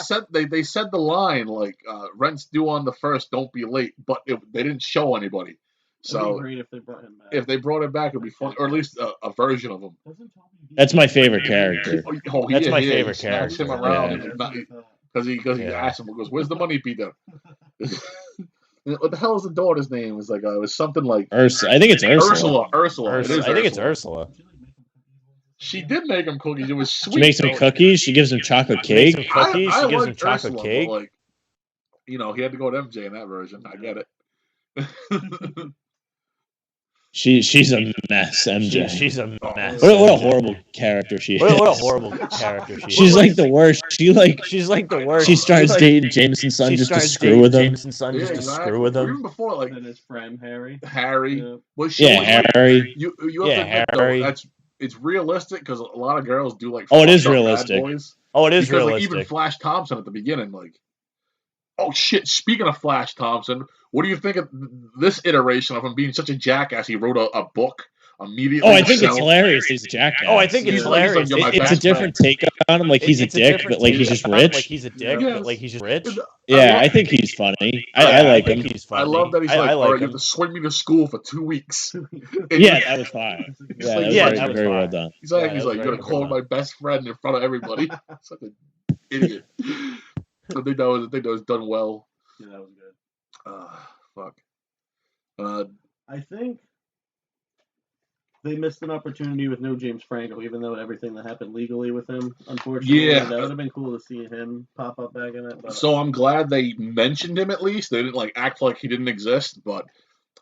said the line like rent's due on the 1st, don't be late, but they didn't show anybody. So great if they brought him back. If they brought him back, it'd be fun, or at least a version of him. That's my favorite character. That's my favorite character. Him around because he asked him, he goes, "Where's the money, Peter?" What the hell is the daughter's name? It was like it was something like Ursula. I think it's Ursula. Ursula. I think it's Ursula. She did make him cookies. It was sweet. She makes him cookies. She gives him chocolate cake. She gives him chocolate cake. But like, he had to go to MJ in that version. I get it. She's a mess, MJ. She's a mess. What a horrible character she is. What a horrible character she is. She's like the worst. She's like the worst. She starts dating Jameson's son just to screw with him. Jameson's son just to screw with him. Even before, like and his friend Harry. Harry. Yeah, Harry. You have to admit, though, it's realistic because a lot of girls do like. Oh, it is realistic. Oh, it is realistic. Like, even Flash Thompson at the beginning, like. Oh shit! Speaking of Flash Thompson, what do you think of this iteration of him being such a jackass? He wrote a book immediately. Oh, I think it's hilarious. He's a jackass. Oh, I think it's hilarious. It's a different take on him. Like he's a dick, but like he's just rich. Like he's a dick, but like he's just rich. Yeah, I think he's funny. I like him. I love that he's like, all right, you have to swing me to school for 2 weeks. Yeah, that was fine. Yeah, that was very well done. He's like, you're gonna call my best friend in front of everybody. Such an idiot. I think that was done well. Yeah, that was good. Fuck. I think they missed an opportunity with no James Franco, even though everything that happened legally with him, unfortunately. Yeah. That would have been cool to see him pop up back in it. But, so I'm glad they mentioned him at least. They didn't like act like he didn't exist, but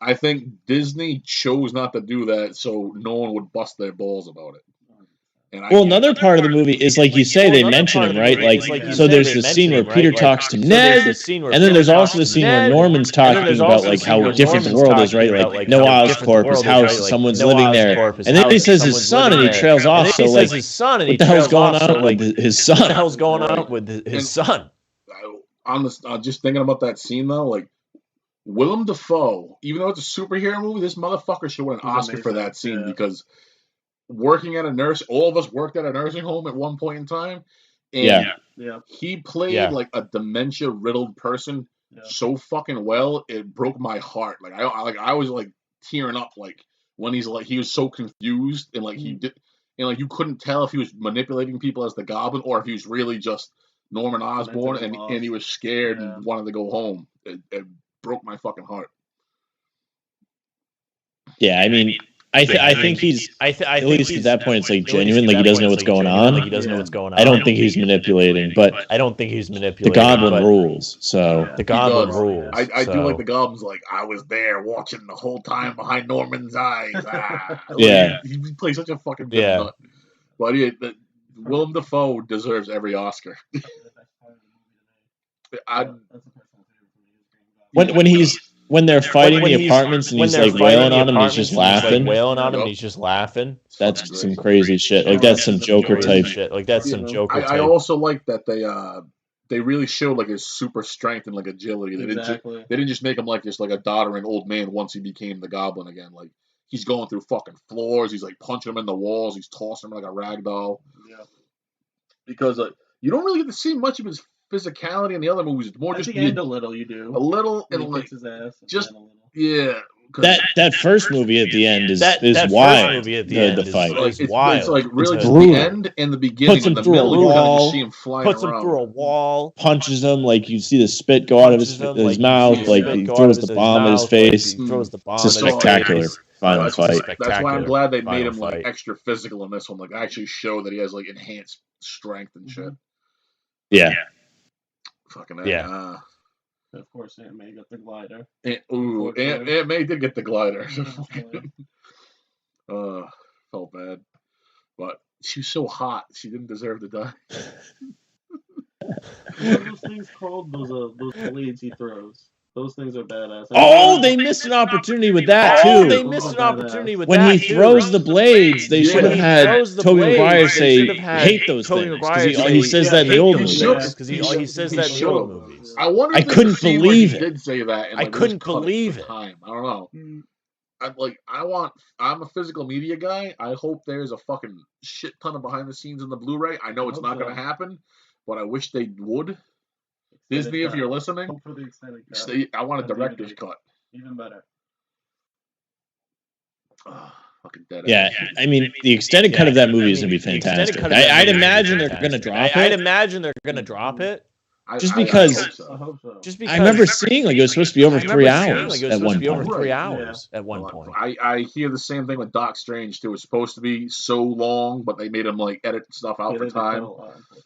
I think Disney chose not to do that so no one would bust their balls about it. Well, another part of the movie is, like you say, they mention him, right? Like, so there's the scene where Peter talks to Ned, and then there's also the scene where Norman's talking about, like, how different the world is, right? Like, no Oscorp, his house, someone's living there. And then he says his son, and he trails off. So, like, what the hell's going on with his son? What the hell's going on with his son? Just thinking about that scene, though, like, Willem Dafoe, even though it's a superhero movie, this motherfucker should win an Oscar for that scene because... Working at all of us worked at a nursing home at one point in time, and he played like a dementia-riddled person so fucking well, it broke my heart. Like I was like tearing up, like when he was so confused and like he did, and like you couldn't tell if he was manipulating people as the Goblin or if he was really just Norman Osborn and he was scared and wanted to go home. It broke my fucking heart. Yeah, I mean. I think he's at least at that point it's like genuine, like he doesn't know what's going on. Like he doesn't know what's going on. I don't think he's manipulating, but the Goblin rules. So the Goblin rules. I do like the Goblin's like I was there watching the whole time behind Norman's eyes. He plays such a fucking nut. But Willem Dafoe deserves every Oscar. When they're fighting the apartments and he's like wailing on him, he's just laughing. That's some crazy shit. Like that's some Joker type shit. I also like that they really showed like his super strength and like agility. They didn't just make him like just like a doddering old man once he became the Goblin again. Like he's going through fucking floors. He's like punching him in the walls. He's tossing him like a rag doll. Yeah. Because you don't really get to see much of his physicality in the other movies. It's more just a little. You do a little, and like his ass just yeah. That first movie at the end is wild. The fight is wild. It's like really just the end and the beginning. Puts him through a wall. See him flying puts him around. through a wall. Punches him like you see the spit go out of his mouth. Like he throws the bomb at his face. It's a spectacular final fight. That's why I'm glad they made him like extra physical in this one. Like actually show that he has like enhanced strength and shit. Yeah. Fucking of course, Aunt May got the glider. Aunt May did get the glider. Felt bad, but she was so hot. She didn't deserve to die. What are those things called? Those blades he throws. Those things are badass. They missed an opportunity with that too. When he throws the blades, they should have had Tobey Maguire say, "Hate those things," because he says that in the old movies. He says that in the old movies. I couldn't believe it. Did say that? I couldn't believe it. I don't know. I'm a physical media guy. I hope there's a fucking shit ton of behind the scenes in the Blu-ray. I know it's not going to happen, but I wish they would. Disney, if you're listening, I want a director's cut. Even better. Fucking dead. Yeah, I mean, the extended cut of that movie is going to be fantastic. I'd imagine they're going to drop it. Just because I remember seeing like it was supposed to be over 3 hours at one point. I hear the same thing with Doc Strange too. It's supposed to be so long, but they made him like edit stuff out for time.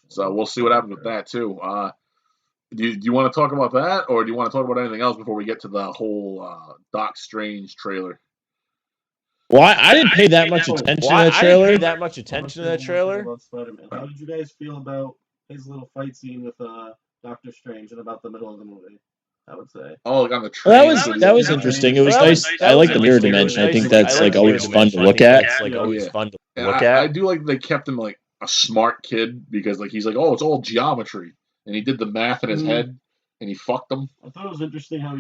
So we'll see what happens with that too. Do you want to talk about that, or do you want to talk about anything else before we get to the whole Doc Strange trailer? Well, I didn't pay that much attention to that trailer. How did you guys feel about his little fight scene with Doctor Strange in about the middle of the movie? I would say. Oh, like on the train. Well, that was interesting. It was nice. I like the mirror dimension. I think that's like always fun to look at. I do like they kept him like a smart kid because like he's like, oh, it's all geometry. And he did the math in his head, and he fucked them. I thought it was interesting how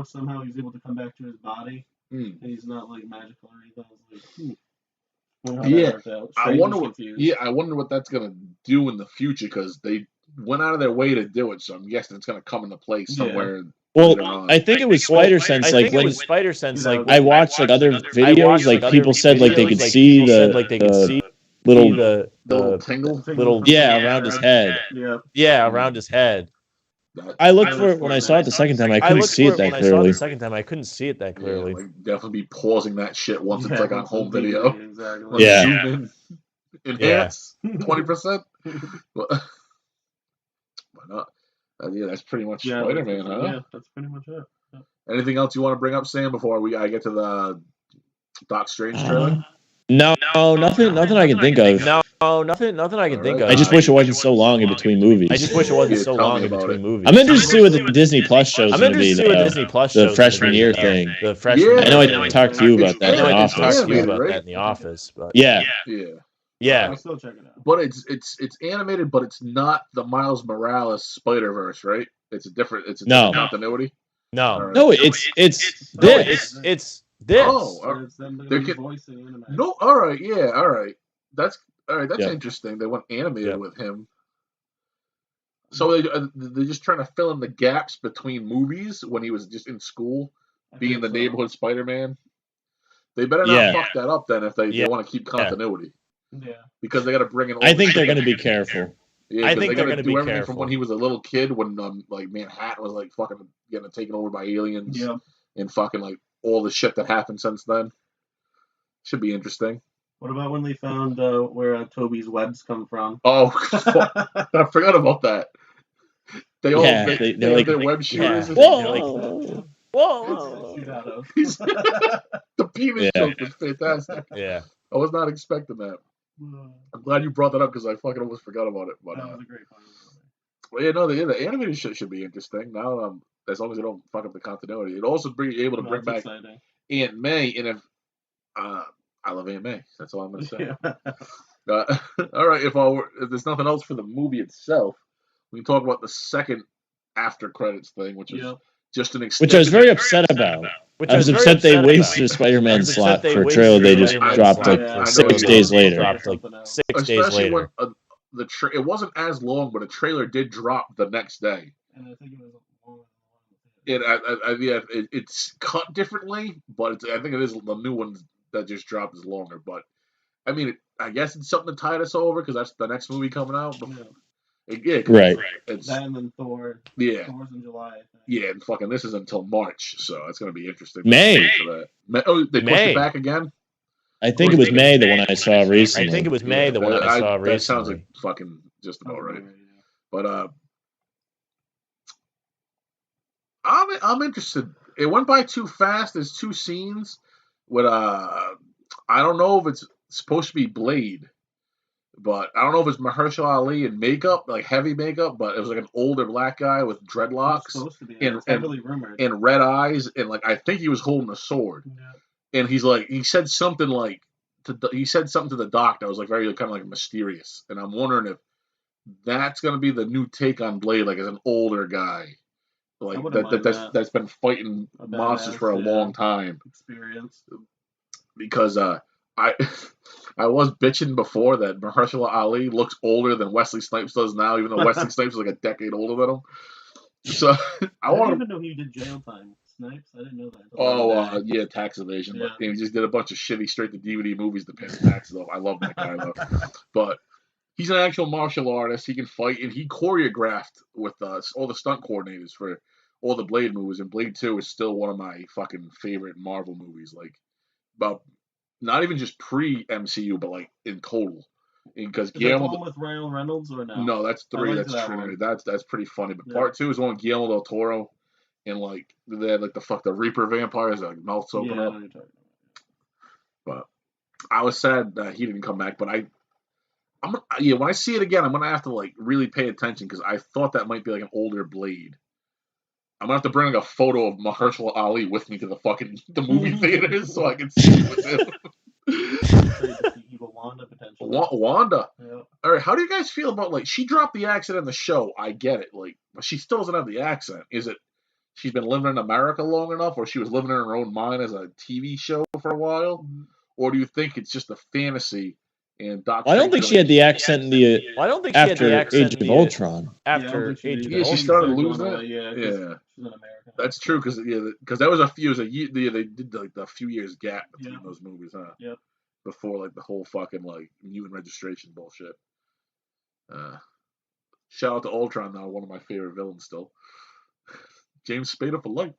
somehow he's able to come back to his body, and he's not like magical or anything. I wonder what that's gonna do in the future because they went out of their way to do it. So I'm guessing it's gonna come into play somewhere. Yeah. Well, I think it was Spider Sense. Like when I watched like other videos, like people said like they could see the little tingle, around his head. Around his head. I looked for it when I saw it the second time. I couldn't see it that clearly. Like definitely be pausing that shit once it's like on home video. Exactly. Enhance 20%. Why not? That's pretty much Spider-Man, huh? Yeah, that's pretty much it. Yeah. Anything else you want to bring up, Sam, before I get to the Doc Strange trailer? No, nothing I can think of. Nothing I can think of. I just wish it wasn't so long in between movies. I'm interested to see what the Disney Plus show is going to be. The freshman year thing. I know I talked to you about that in the office. But yeah. I'll still check it out. But it's animated, but it's not the Miles Morales Spider-Verse, right? It's a different continuity. No, it's this. It's this. Oh, no, all right, yeah, all right. That's interesting. They went animated with him. So they're just trying to fill in the gaps between movies when he was just in school, being the neighborhood Spider-Man. They better not fuck that up then if they want to keep continuity. Yeah. Because they got to bring in. I think they're going to be careful. Yeah, I think they're going to do everything from when he was a little kid, when like Manhattan was like fucking getting taken over by aliens, and fucking like all the shit that happened since then. Should be interesting. What about when they found where Toby's webs come from? Oh, I forgot about that. They all they have like, their web shooters. Yeah. Whoa! The penis joke was fantastic. Yeah. I was not expecting that. I'm glad you brought that up because I fucking almost forgot about it. But that was a great point. Well, yeah, no, the animated shit should be interesting. Now, as long as they don't fuck up the continuity, it'd also be able to bring back Aunt May. And if I love Aunt May, that's all I'm gonna say. All right, if there's nothing else for the movie itself, we can talk about the second after credits thing, which is just an extended. Which I was very upset about. I was upset they wasted a Spider-Man slot for a trailer they just dropped like 6 days later. Especially when it wasn't as long, but a trailer did drop the next day. And I think it was long. It's cut differently, but I think it is the new one that just dropped is longer. But I mean, I guess it's something to tide us over because that's the next movie coming out. Right. It's that and then Thor. Yeah. Thor's in July, I think. Yeah, and fucking this is until March, so it's gonna be interesting. May. Oh, they pushed it back again. I think it was May, the one I saw recently. I think it was May, the one I saw recently. That sounds like fucking just about right. But I'm interested. It went by too fast. There's 2 scenes with I don't know if it's supposed to be Blade, but I don't know if it's Mahershala Ali in makeup, like heavy makeup, but it was like an older black guy with dreadlocks and heavily rumored. And red eyes, and like I think he was holding a sword. Yeah. And he said something to the doctor that was like very kind of like mysterious, and I'm wondering if that's gonna be the new take on Blade, like as an older guy. Like that's been fighting monsters for a long time. Experience. Because I was bitching before that Mahershala Ali looks older than Wesley Snipes does now, even though Wesley Snipes is like a decade older than him. So I didn't even know he did jail time. Snipes, I didn't know that. Yeah, tax evasion. Yeah. But he just did a bunch of shitty straight to DVD movies to pay his taxes off. I love that guy though. But he's an actual martial artist. He can fight, and he choreographed with all the stunt coordinators for all the Blade movies. And Blade 2 is still one of my fucking favorite Marvel movies. Like, about not even just pre-MCU, but like in total. Because Guillermo the one with Ryan Reynolds or no? No, that's 3. That's Trinity. That's pretty funny. But part 2 is one with Guillermo del Toro, and like they had like the Reaper vampires, like mouths open up. But I was sad that he didn't come back. But when I see it again, I'm gonna have to like really pay attention because I thought that might be like an older Blade. I'm gonna have to bring like a photo of Mahershala Ali with me to the movie theaters so I can see it with him. Wanda potentially. Wanda. Yeah. All right. How do you guys feel about like she dropped the accent in the show? I get it. Like, but she still doesn't have the accent. Is it she's been living in America long enough, or she was living in her own mind as a TV show for a while, or do you think it's just a fantasy? And I don't think she had the accent in the. I don't think she had the accent Age of Ultron. After Age of Ultron, she started losing it. Yeah. She's in America. That's true because that was a few. They did like a few years gap between those movies, huh? Yep. Before like the whole fucking like mutant registration bullshit. Shout out to Ultron now, one of my favorite villains still. James Spader for life.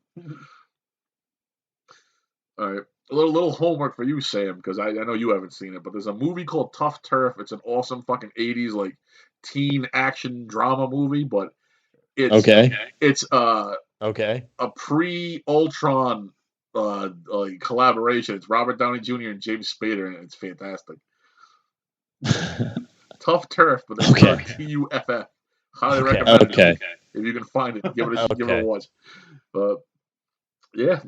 All right. A little homework for you, Sam, because I know you haven't seen it, but there's a movie called Tough Turf. It's an awesome fucking 80s like teen action drama movie, but it's a pre-Ultron like collaboration. It's Robert Downey Jr. and James Spader, and it's fantastic. Tough Turf, but it's TUFF. Highly recommend it. If you can find it, give it a watch. But yeah,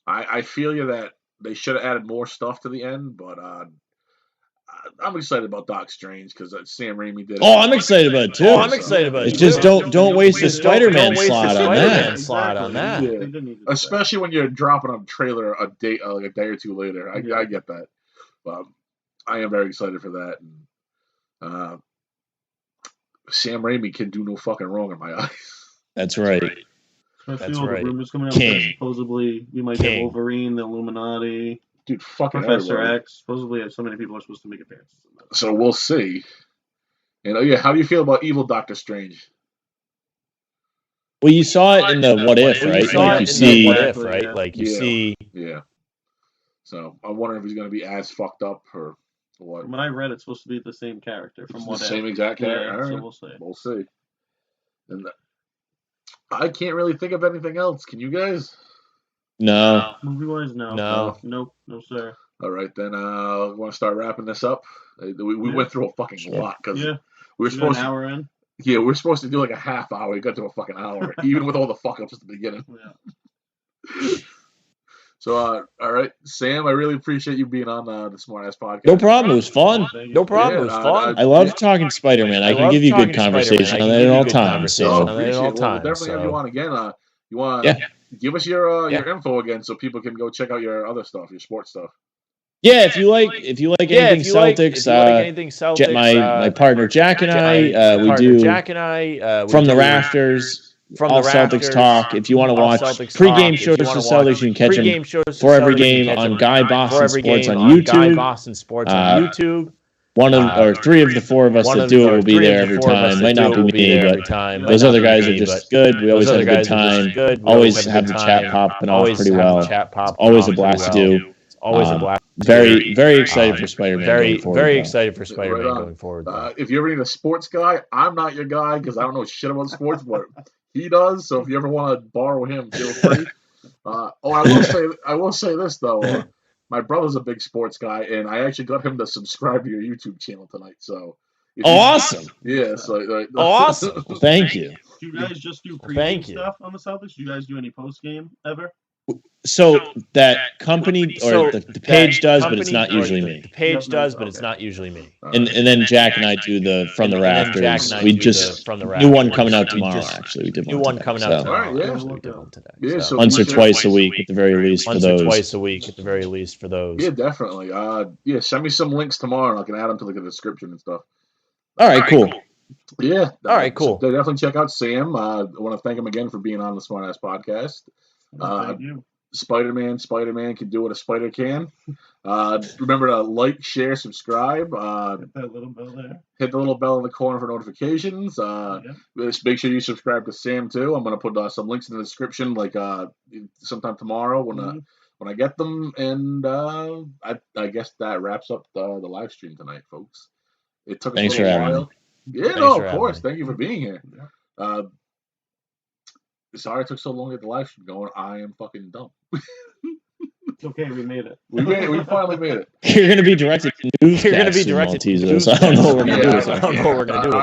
I feel you that they should have added more stuff to the end, but I'm excited about Doc Strange because Sam Raimi did it. Oh, I'm excited about it too. I'm excited about it. Just don't waste the Spider-Man slot on that. Yeah. Especially when you're dropping a trailer a day or two later. I get that. But I am very excited for that. And Sam Raimi can do no fucking wrong in my eyes. That's right. Especially all the rumors coming out that supposedly we might get Wolverine, the Illuminati, dude, fucking Professor X. Supposedly, so many people are supposed to make appearances. So we'll see. And how do you feel about Evil Doctor Strange? Well, you saw it in the What If, right? Like you see, What If, right? Like you see. Yeah. So I'm wondering if he's going to be as fucked up or what. From what I read, it's supposed to be the same character. From It's what the same exact character. Yeah, All right. so we'll see. We'll see. And I can't really think of anything else. Can you guys? No. Movie-wise, no. No. Nope. No, sir. All right, then we want to start wrapping this up. We went through a fucking lot because we were supposed an hour in. Yeah, we're supposed to do like a half hour. We got to a fucking hour, even with all the fuck ups at the beginning. Yeah. So, all right, Sam, I really appreciate you being on the SmartAssPodcast. No problem. It was fun. No problem. It was fun. I love talking Spider-Man. I can give you good conversation on that at all times. So, appreciate it. We'll definitely have you on again. You want to give us your info again so people can go check out your other stuff, your sports stuff. Yeah, if you like anything Celtics, my partner Jack and I, we do From the Rafters. All Celtics talk. If you want to watch pregame shows for Celtics, you can catch them for every game on Guy Boston Sports on YouTube. One or three of the four of us that do it will be there every time. Might not be me, but those other guys are just good. We always have a good time. Always have the chat popping off pretty well. Always a blast to do. Very, very excited for Spider-Man. Very excited for Spider-Man going forward. If you ever need a sports guy, I'm not your guy because I don't know shit about sports, but he does. So if you ever want to borrow him, feel free. I will say this though. My brother's a big sports guy, and I actually got him to subscribe to your YouTube channel tonight. So awesome! Yeah, so awesome. Thank you. Do you guys just do pre-game stuff on the Celtics? Do you guys do any post-game ever? So that company or the page does, but it's not usually me. The page does, but it's not usually me. And then Jack and I do the From the Rafters. We just new one coming out tomorrow. Actually, we did one coming out tomorrow. Yeah, so once or twice a week at the very least for those. Twice a week at the very least for those. Yeah, definitely. Send me some links tomorrow, and I can add them to the description and stuff. All right, cool. Yeah. All right, cool. So definitely check out Sam. I want to thank him again for being on the SmartAssPodcast. Thank you. Spider-Man can do what a spider can. Remember to like, share, subscribe. Hit that little bell there. Hit the little bell in the corner for notifications. Just make sure you subscribe to Sam too. I'm going to put some links in the description, like sometime tomorrow when I get them. And I guess that wraps up the live stream tonight, folks. It took Thanks a little while. having me. Yeah, of course. Thank you for being here. Sorry it took so long to get the live stream going. I am fucking dumb. It's okay, we made it. We finally made it. You're going to be directed to newscasts. You're going to be directed to newscasts. I don't know what we're going to do with it. I don't know what we're going to do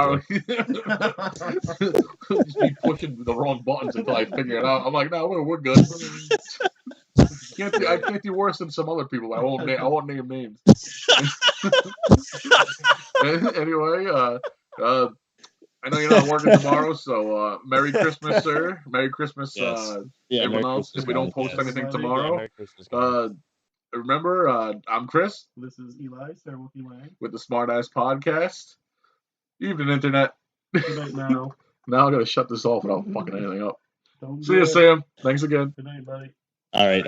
with it. Just be pushing the wrong buttons until I figure it out. I'm like, no, we're good. I can't do worse than some other people. I won't name names. Anyway, I know you're not working tomorrow, so Merry Christmas, sir. Merry Christmas, yes. everyone else. If we don't post anything tomorrow, remember, I'm Chris. This is Eli, Sarah Wilkie Lang. With the SmartAssPodcast. Evening, Internet. Good night now. Now I gotta shut this off without fucking anything up. Don't See you, Sam. Thanks again. Good night, buddy. All right.